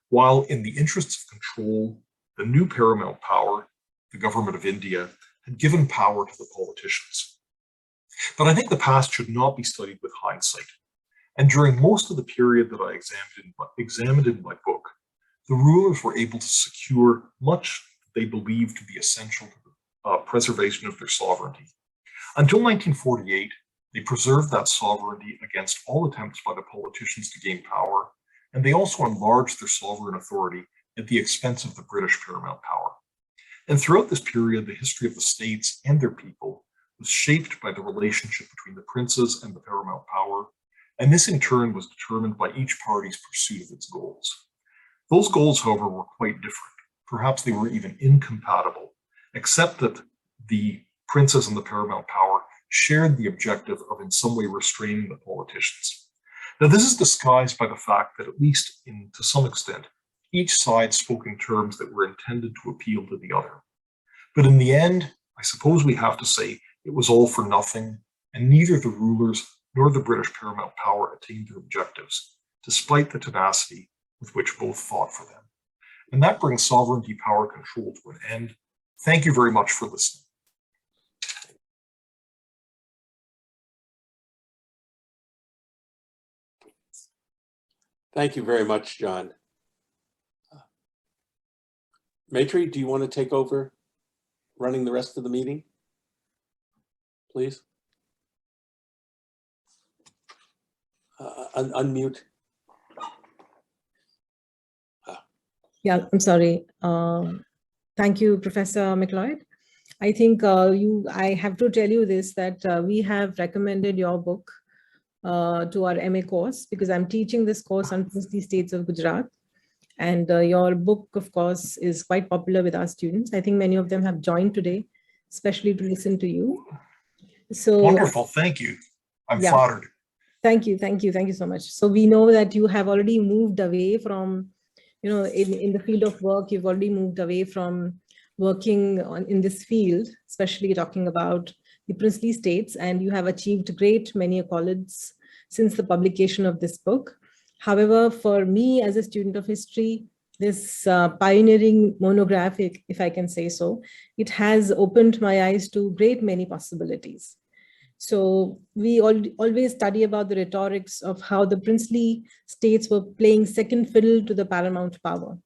while in the interests of control, the new paramount power, the government of India, had given power to the politicians. But I think the past should not be studied with hindsight. And during most of the period that I examined in my book, the rulers were able to secure much they believed to be essential to the preservation of their sovereignty. Until 1948, they preserved that sovereignty against all attempts by the politicians to gain power, and they also enlarged their sovereign authority at the expense of the British paramount power. And throughout this period, the history of the states and their people was shaped by the relationship between the princes and the paramount power, and this in turn was determined by each party's pursuit of its goals. Those goals, however, were quite different. Perhaps they were even incompatible, except that the princes and the paramount power shared the objective of in some way restraining the politicians. Now, this is disguised by the fact that, at least to some extent, each side spoke in terms that were intended to appeal to the other. But in the end, I suppose we have to say it was all for nothing, and neither the rulers nor the British paramount power attained their objectives, despite the tenacity with which both fought for them. And that brings sovereignty power control to an end. Thank you very much for listening.
Thank you very much, John. Maitri, do you want to take over running the rest of the meeting, please? Unmute.
Yeah, I'm sorry. Thank you, Professor McLeod. I think I have to tell you this, that we have recommended your book to our MA course, because I'm teaching this course on princely states of Gujarat. And your book, of course, is quite popular with our students. I think many of them have joined today especially to listen to you. So
Wonderful. Thank you. I'm
yeah.
flattered.
Thank you so much. So we know that you have already moved away from, in the field of work, you've already moved away from working in this field, especially talking about the princely states, and you have achieved great many accolades since the publication of this book. However, for me as a student of history, this pioneering monographic, if I can say so, it has opened my eyes to great many possibilities. So we always study about the rhetorics of how the princely states were playing second fiddle to the paramount power.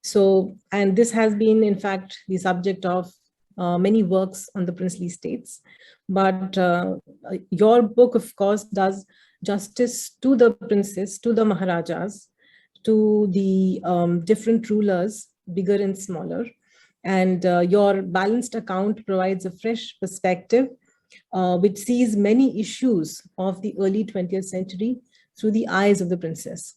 So, and this has been, in fact, the subject of many works on the princely states. But your book, of course, does justice to the princes, to the Maharajas, to the different rulers, bigger and smaller. And your balanced account provides a fresh perspective which sees many issues of the early 20th century through the eyes of the princess.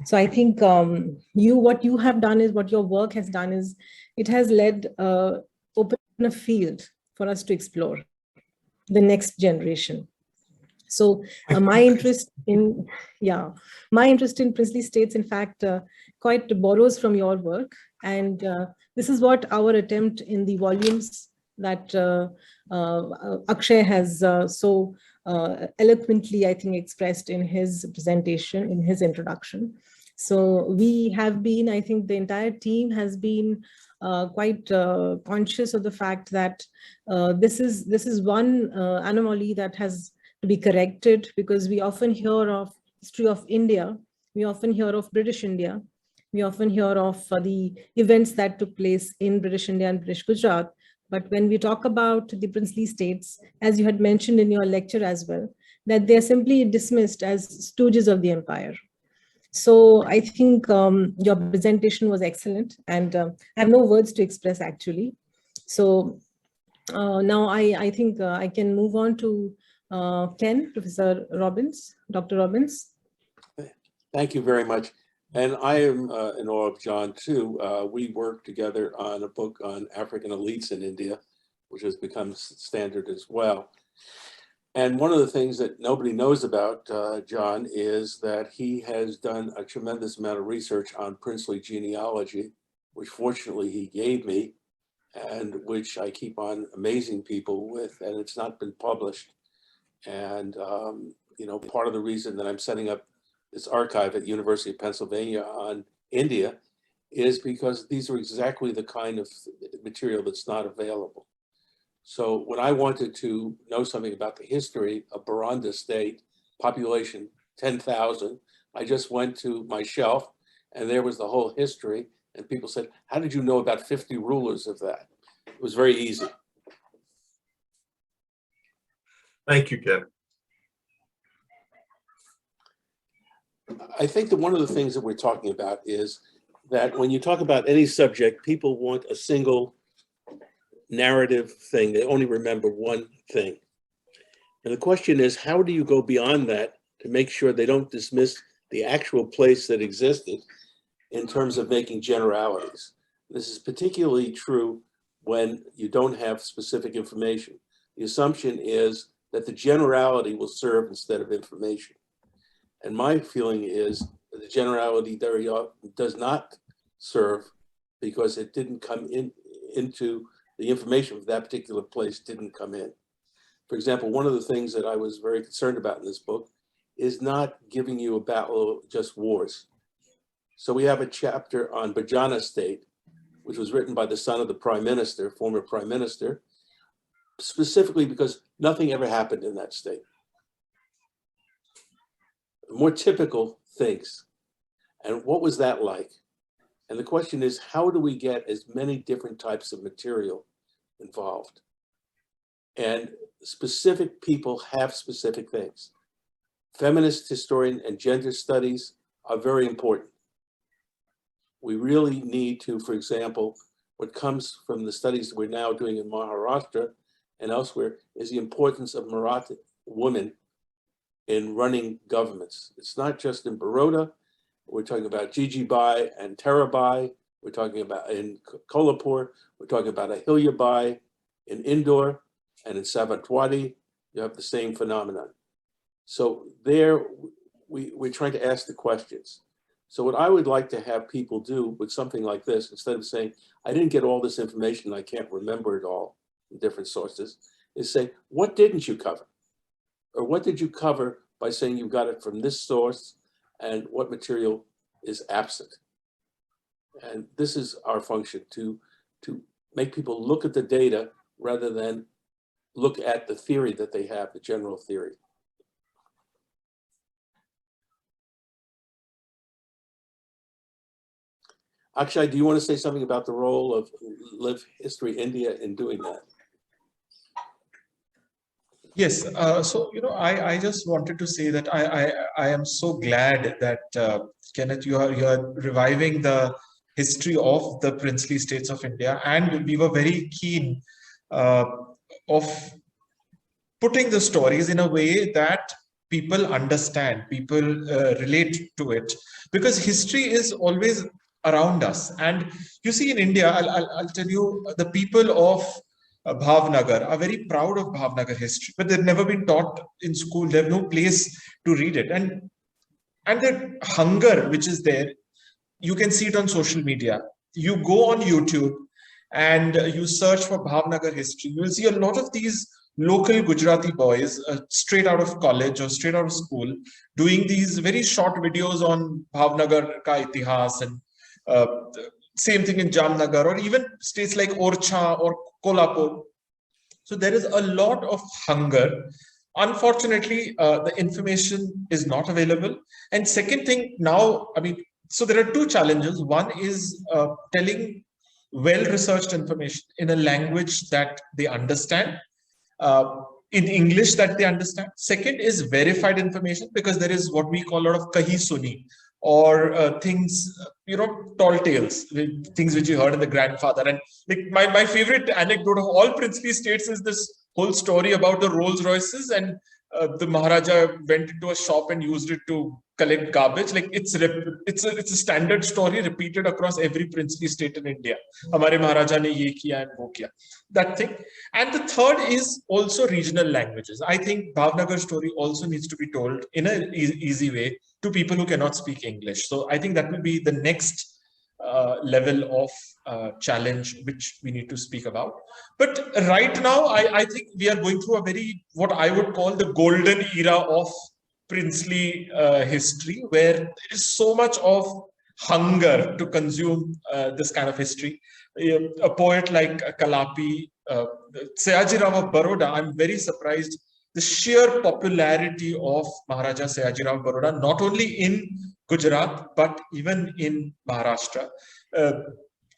So I think what you have done is, what your work has done is, it has led open a field for us to explore the next generation. So my interest in princely states, in fact, quite borrows from your work. And this is what our attempt in the volumes that Akshay has so eloquently, I think, expressed in his presentation, in his introduction. So we have been, I think the entire team has been quite conscious of the fact that this is one anomaly that has to be corrected, because we often hear of history of India, we often hear of British India, we often hear of the events that took place in British India and British Gujarat. But when we talk about the princely states, as you had mentioned in your lecture as well, that they are simply dismissed as stooges of the empire. So I think your presentation was excellent, and I have no words to express actually. So now I think I can move on to Ken, Professor Robbins, Dr. Robbins.
Thank you very much. And I am in awe of John too. We worked together on a book on African elites in India, which has become standard as well. And one of the things that nobody knows about John is that he has done a tremendous amount of research on princely genealogy, which fortunately he gave me, and which I keep on amazing people with, and it's not been published. And part of the reason that I'm setting up this archive at University of Pennsylvania on India is because these are exactly the kind of material that's not available. So when I wanted to know something about the history of Baranda state, population 10,000, I just went to my shelf and there was the whole history, and people said, how did you know about 50 rulers of that? It was very easy.
Thank you, Ken.
I think that one of the things that we're talking about is that when you talk about any subject, people want a single narrative thing. They only remember one thing. And the question is, how do you go beyond that to make sure they don't dismiss the actual place that existed in terms of making generalities? This is particularly true when you don't have specific information. The assumption is that the generality will serve instead of information. And my feeling is that the generality very often does not serve because it didn't come into the information of that particular place didn't come in. For example, one of the things that I was very concerned about in this book is not giving you a battle of just wars. So we have a chapter on Bajana state, which was written by the son of the prime minister, former prime minister, specifically because nothing ever happened in that state. More typical things. And what was that like? And the question is, how do we get as many different types of material involved? And specific people have specific things. Feminist historian and gender studies are very important. We really need to, for example, what comes from the studies that we're now doing in Maharashtra and elsewhere is the importance of Maratha women in running governments. It's not just in Baroda. We're talking about Jijibai and Tarabai. We're talking about in Kolhapur. We're talking about Ahilyabai. In Indore and in Savatwadi, you have the same phenomenon. So there, we're trying to ask the questions. So what I would like to have people do with something like this, instead of saying, I didn't get all this information, I can't remember it all in different sources, is say, what didn't you cover? Or what did you cover by saying you got it from this source, and what material is absent? And this is our function, to make people look at the data rather than look at the theory that they have, the general theory. Akshay, do you want to say something about the role of Live History India in doing that?
Yes, so I just wanted to say that I am so glad that Kenneth, you are reviving the history of the princely states of India, and we were very keen of putting the stories in a way that people understand, people relate to it, because history is always around us. And you see, in India, I'll tell you, the people of Bhavnagar are very proud of Bhavnagar history, but they've never been taught in school. They have no place to read it. And the hunger which is there, you can see it on social media. You go on YouTube and you search for Bhavnagar history. You will see a lot of these local Gujarati boys straight out of college or straight out of school doing these very short videos on Bhavnagar ka itihas, and same thing in Jamnagar, or even states like Orchha or Kolhapur. So there is a lot of hunger. Unfortunately, the information is not available. And second thing now, so there are two challenges. One is telling well-researched information in a language that they understand, in English that they understand. Second is verified information, because there is what we call a lot of kahi suni, or things, tall tales, things which you heard in the grandfather. And like my favorite anecdote of all princely states is this whole story about the Rolls Royces, and the Maharaja went into a shop and used it to collect garbage. Like it's a standard story repeated across every princely state in India. Hamare Maharaja ne ye kiya and wo kiya. That thing. And the third is also regional languages. I think Bhavnagar story also needs to be told in an easy way to people who cannot speak English. So I think that will be the next level of challenge which we need to speak about. But right now, I think we are going through a very, what I would call the golden era of princely history, where there is so much of hunger to consume this kind of history. A poet like Kalapi, Sayajirao of Baroda, I'm very surprised the sheer popularity of Maharaja Sayajirao of Baroda, not only in Gujarat, but even in Maharashtra.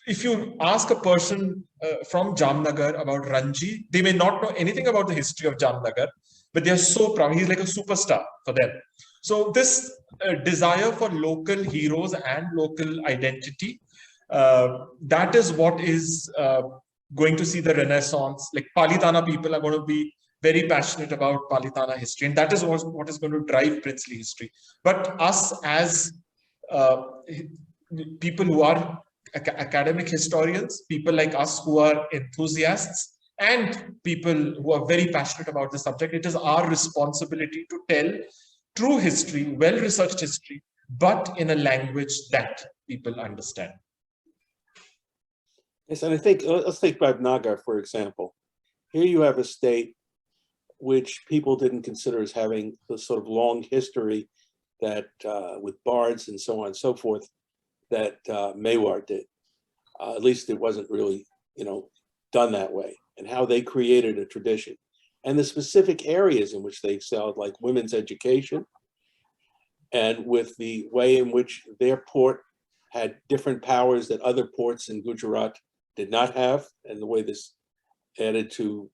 If you ask a person from Jamnagar about Ranji, they may not know anything about the history of Jamnagar, but they are so proud. He's like a superstar for them. So this desire for local heroes and local identity, that is what is going to see the renaissance. Like Palitana people are going to be very passionate about Palitana history, and that is what is going to drive princely history. But us as people who are academic historians, people like us who are enthusiasts, and people who are very passionate about the subject, it is our responsibility to tell true history, well-researched history, but in a language that people understand.
Yes, and I think, let's take Bhavnagar, for example. Here you have a state which people didn't consider as having the sort of long history that with bards and so on and so forth that Mewar did. At least it wasn't really, done that way, and how they created a tradition. And the specific areas in which they excelled, like women's education, and with the way in which their port had different powers that other ports in Gujarat did not have, and the way this added to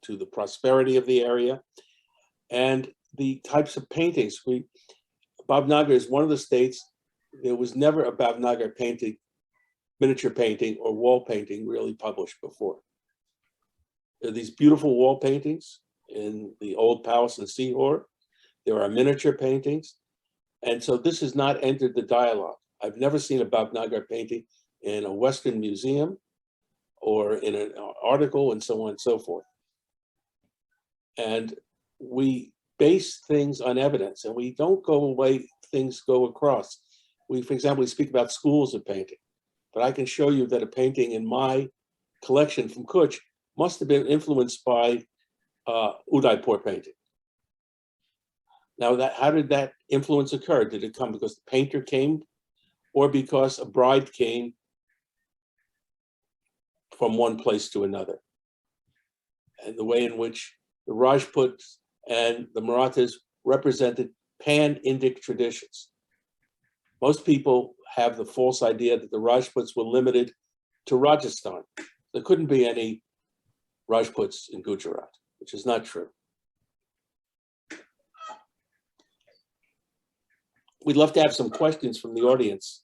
to the prosperity of the area, and the types of paintings. Bhavnagar is one of the states. There was never a Bhavnagar painting, miniature painting or wall painting really published before. There are these beautiful wall paintings in the old palace in Sihor. There are miniature paintings. And so this has not entered the dialogue. I've never seen a Bhavnagar painting in a Western museum or in an article and so on and so forth. And we base things on evidence, and we don't go away, things go across. We, for example, we speak about schools of painting, but I can show you that a painting in my collection from Kutch must have been influenced by Udaipur painting. Now, how did that influence occur? Did it come because the painter came, or because a bride came from one place to another? And the way in which the Rajputs and the Marathas represented pan-Indic traditions. Most people have the false idea that the Rajputs were limited to Rajasthan. There couldn't be any Rajputs in Gujarat, which is not true. We'd love to have some questions from the audience.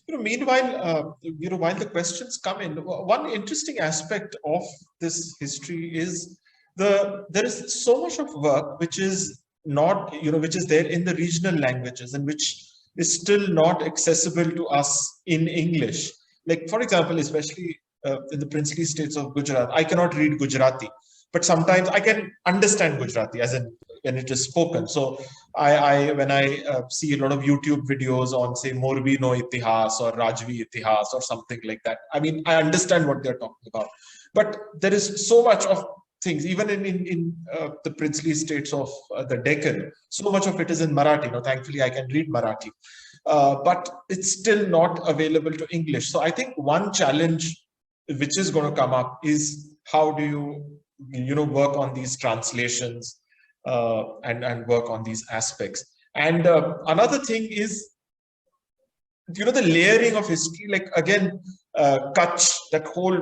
Meanwhile, while the questions come in, one interesting aspect of this history is there is so much of work which is not, which is there in the regional languages and which is still not accessible to us in English. Like, for example, especially in the princely states of Gujarat, I cannot read Gujarati, but sometimes I can understand Gujarati as in when it is spoken. So when I see a lot of YouTube videos on, say, Morbi no Itihas or Rajvi Itihas or something like that, I mean, I understand what they're talking about. But there is so much of things, even in the princely states of the Deccan, so much of it is in Marathi. Thankfully, I can read Marathi. But it's still not available to English. So I think one challenge which is going to come up is how do you work on these translations and work on these aspects. And another thing is, the layering of history, like again, Kutch, that whole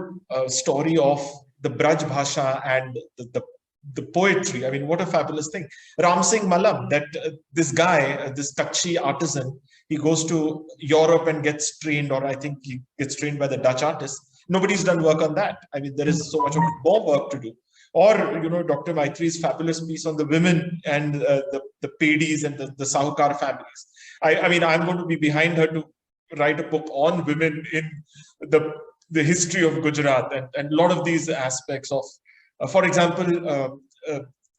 story of the Braj Bhasha and the poetry. I mean, what a fabulous thing. Ram Singh Malam, that this guy, this Kutchi artisan, he goes to Europe and gets trained, or I think he gets trained by the Dutch artists. Nobody's done work on that. I mean, there is so much more work to do. Or, Dr. Maitri's fabulous piece on the women and the Pedis and the Sahukar families. I mean, I'm going to be behind her to write a book on women in the history of Gujarat and a lot of these aspects of, for example,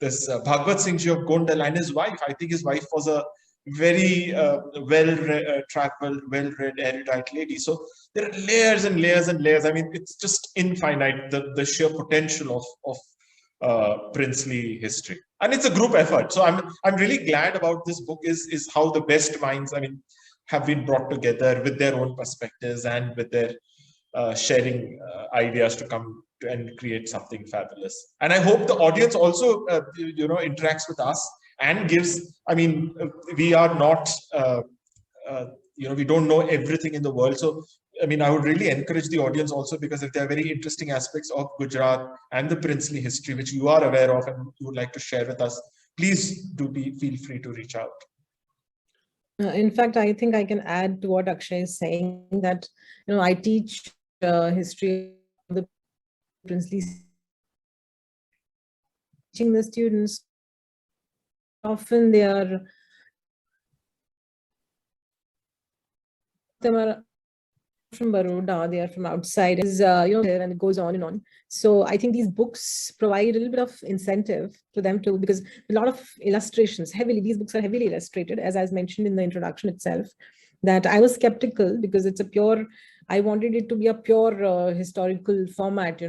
this Bhagwat Singh Ji of Gondal and his wife. I think his wife was a very well-traveled, well-read, erudite lady. So there are layers and layers and layers. I mean, it's just infinite, the sheer potential of princely history, and it's a group effort. So I'm really glad about this book is how the best minds, I mean, have been brought together with their own perspectives and with their sharing ideas to come and create something fabulous. And I hope the audience also interacts with us and gives, I mean, we are not we don't know everything in the world. So I mean, I would really encourage the audience also, because if there are very interesting aspects of Gujarat and the princely history, which you are aware of and you would like to share with us, please feel free to reach out.
In fact, I think I can add to what Akshay is saying, that, I teach history of the princely, teaching the students. Often they are from Baroda, they are from outside, and it goes on and on. So I think these books provide a little bit of incentive to them too, because a lot of illustrations, these books are heavily illustrated, as I was mentioned in the introduction itself, that I was skeptical because I wanted it to be a pure historical format,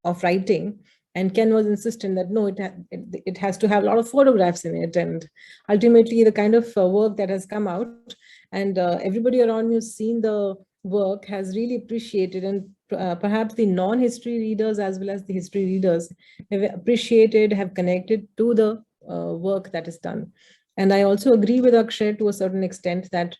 of writing. And Ken was insistent that no, it has to have a lot of photographs in it. And ultimately the kind of work that has come out, and everybody around me who's seen the work has really appreciated, and perhaps the non-history readers as well as the history readers have appreciated, have connected to the work that is done. And I also agree with Akshay to a certain extent that,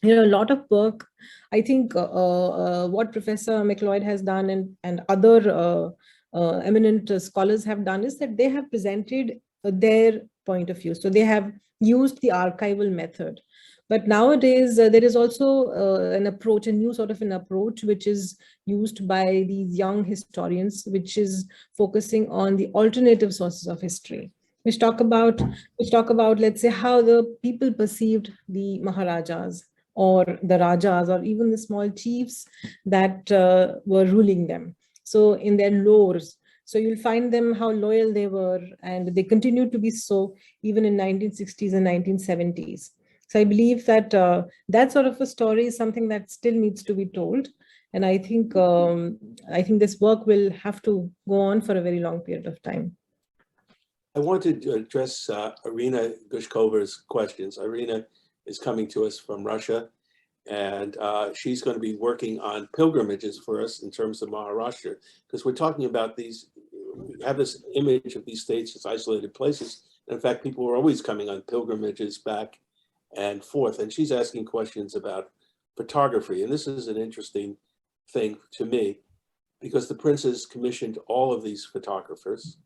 a lot of work, I think what Professor McLeod has done and other eminent scholars have done is that they have presented their point of view. So they have used the archival method. But nowadays, there is also an approach, a new sort of an approach, which is used by these young historians, which is focusing on the alternative sources of history. which talk about let's say how the people perceived the Maharajas or the Rajas or even the small chiefs that were ruling them. So in their lores, so you'll find them how loyal they were, and they continued to be so even in 1960s and 1970s. So I believe that that sort of a story is something that still needs to be told, and I think this work will have to go on for a very long period of time.
I wanted to address Irina Gushkova's questions. Irina is coming to us from Russia, and she's going to be working on pilgrimages for us in terms of Maharashtra, because we're talking about these, we have this image of these states as isolated places. In fact, people were always coming on pilgrimages back and forth, and she's asking questions about photography. And this is an interesting thing to me, because the princess commissioned all of these photographers.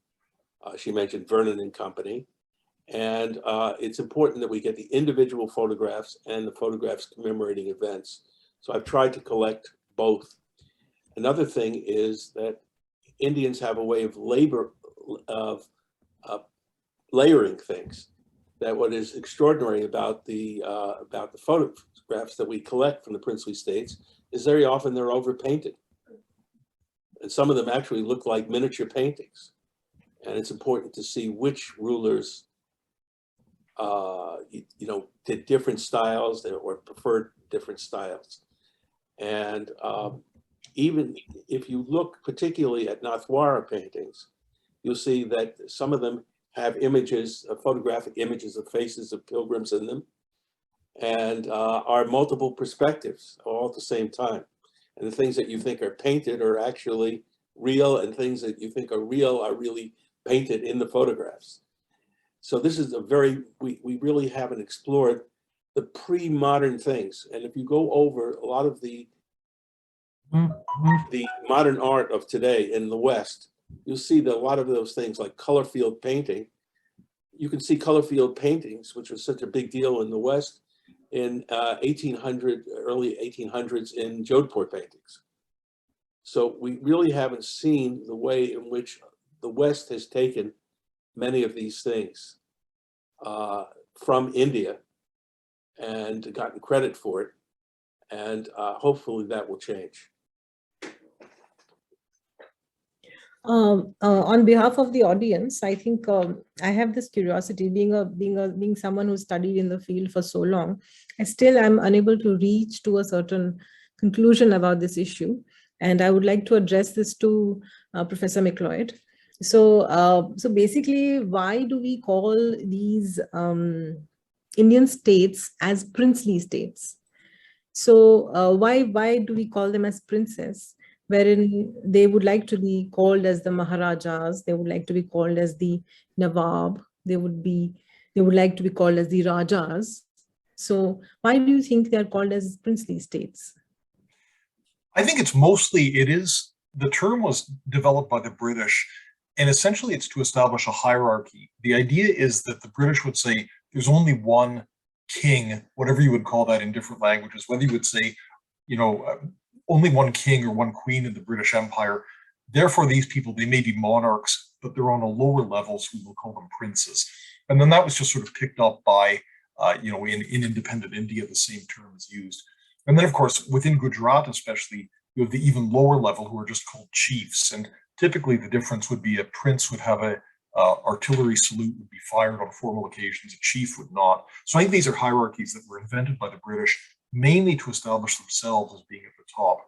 She mentioned Vernon and Company. And it's important that we get the individual photographs and the photographs commemorating events. So I've tried to collect both. Another thing is that Indians have a way of layering things. That what is extraordinary about the photographs that we collect from the princely states is very often they're overpainted. And some of them actually look like miniature paintings. And it's important to see which rulers, did different styles or preferred different styles. And even if you look particularly at Nathwara paintings, you'll see that some of them have images, photographic images of faces of pilgrims in them, and are multiple perspectives all at the same time. And the things that you think are painted are actually real, and things that you think are real are really painted in the photographs. So this is we really haven't explored the pre-modern things. And if you go over a lot of the modern art of today in the West, you'll see that a lot of those things like color field painting, you can see color field paintings, which was such a big deal in the West in early 1800s in Jodhpur paintings. So we really haven't seen the way in which the West has taken many of these things from India and gotten credit for it. And hopefully that will change.
On behalf of the audience, I think I have this curiosity, being someone who studied in the field for so long, I still am unable to reach to a certain conclusion about this issue. And I would like to address this to Professor McLeod. So, so basically, why do we call these Indian states as princely states? So why do we call them as princes, wherein they would like to be called as the Maharajas, they would like to be called as the Nawab, they would like to be called as the Rajas. So why do you think they are called as princely states?
I think the term was developed by the British, and essentially it's to establish a hierarchy. The idea is that the British would say there's only one king, whatever you would call that in different languages, whether you would say, only one king or one queen in the British Empire. Therefore, these people, they may be monarchs, but they're on a lower level, so we will call them princes. And then that was just sort of picked up by, in independent India, the same term is used. And then, of course, within Gujarat especially, you have the even lower level who are just called chiefs. And typically the difference would be a prince would have a artillery salute would be fired on formal occasions, a chief would not. So I think these are hierarchies that were invented by the British mainly to establish themselves as being at the top.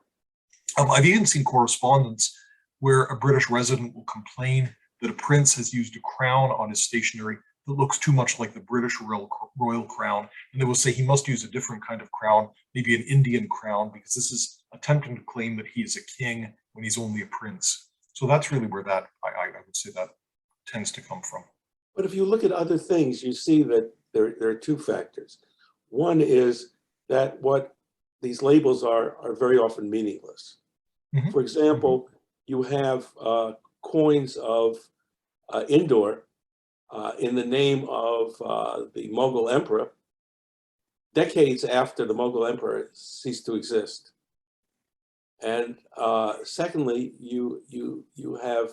I've even seen correspondence where a British resident will complain that a prince has used a crown on his stationery that looks too much like the British royal crown, and they will say he must use a different kind of crown, maybe an Indian crown, because this is attempting to claim that he is a king when he's only a prince. So that's really where that, I would say, that tends to come from.
But if you look at other things, you see that there are two factors. One is that what these labels are very often meaningless. Mm-hmm. For example, you have coins of Indore in the name of the Mughal emperor, decades after the Mughal emperor ceased to exist. And secondly, you have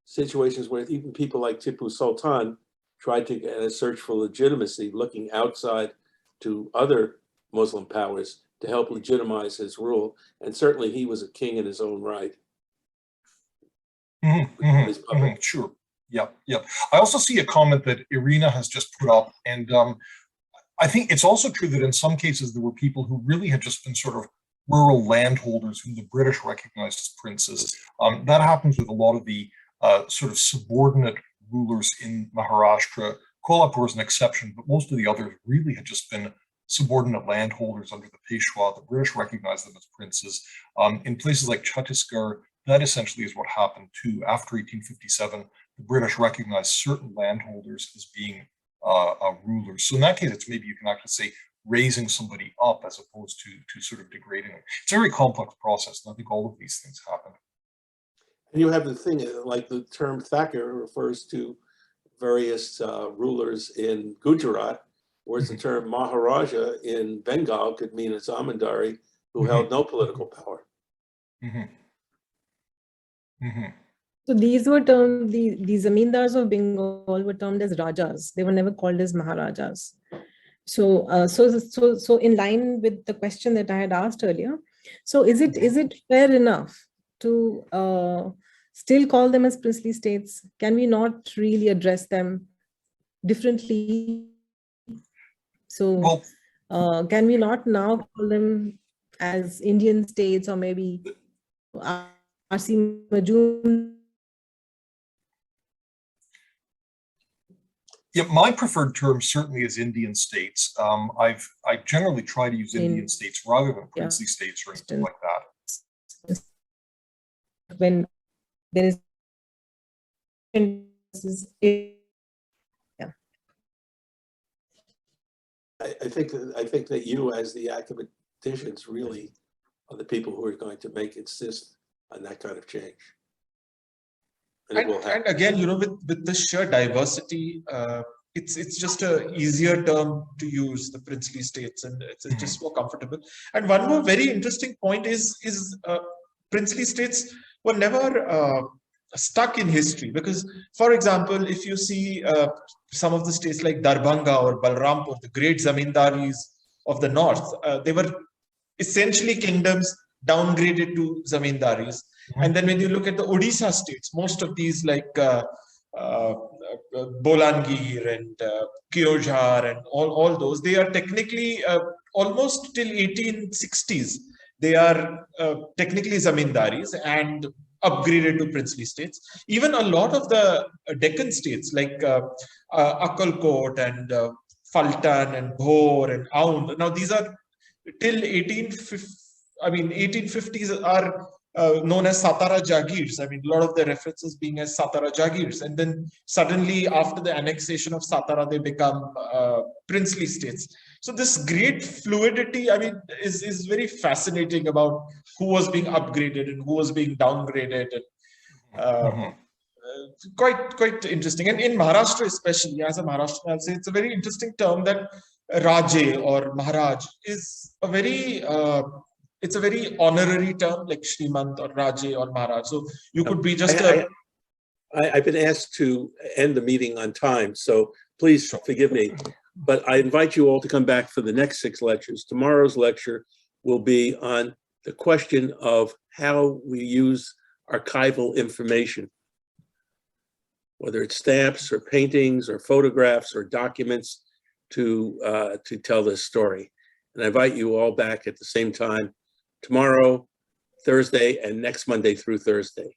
situations where even people like Tipu Sultan tried to get a search for legitimacy, looking outside to other Muslim powers to help legitimize his rule. And certainly he was a king in his own right.
Sure. Yeah, yeah. I also see a comment that Irina has just put up, and I think it's also true that in some cases there were people who really had just been sort of rural landholders whom the British recognized as princes. That happens with a lot of the sort of subordinate rulers in Maharashtra. Kolhapur is an exception, but most of the others really had just been subordinate landholders under the Peshwa. The British recognized them as princes. In places like Chhattisgarh, that essentially is what happened too. After 1857, the British recognized certain landholders as being rulers. So in that case, it's maybe you can actually say raising somebody up as opposed to sort of degrading them. It's a very complex process, and I think all of these things happen.
And you have the thing, like the term Thakur refers to various rulers in Gujarat, whereas the term Maharaja in Bengal could mean a zamindari who held no political power.
So these were termed, the zamindars of Bengal were termed as rajas. They were never called as maharajas. So, so in line with the question that I had asked earlier, so is it fair enough to still call them as princely states? Can we not really address them differently? So, can we not now call them as Indian states, or maybe RC Majum?
Yeah, my preferred term certainly is Indian states. I generally try to use Indian states rather than princely states or anything like that.
When there is
I think that you, as the academicians, really are the people who are going to insist on that kind of change.
And again, you know, with the sheer diversity, it's just a easier term to use, the princely states, and it's just more comfortable. And one more very interesting point is princely states were never stuck in history, because, for example, if you see some of the states like Darbhanga or Balrampur, the great zamindaris of the north, they were essentially kingdoms downgraded to zamindaris. And then when you look at the Odisha states, most of these like Bolangir and Kyojhar and all those, they are technically almost till 1860s, they are technically zamindaris and upgraded to princely states. Even a lot of the Deccan states like Akkalkot and Faltan and Bhor and Aund, now these are till 1850s are known as Satara Jagirs. I mean, a lot of the references being as Satara Jagirs. And then suddenly after the annexation of Satara, they become princely states. So this great fluidity, I mean, is very fascinating about who was being upgraded and who was being downgraded. And, quite interesting. And in Maharashtra, especially as a Maharashtrian, I'll say it's a very interesting term that Raje or Maharaj is a very it's a very honorary term, like Shrimant or Raje or Maharaj. So you could be just
I've been asked to end the meeting on time, so please forgive me. But I invite you all to come back for the next 6 lectures. Tomorrow's lecture will be on the question of how we use archival information, whether it's stamps or paintings or photographs or documents to tell this story. And I invite you all back at the same time tomorrow, Thursday, and next Monday through Thursday.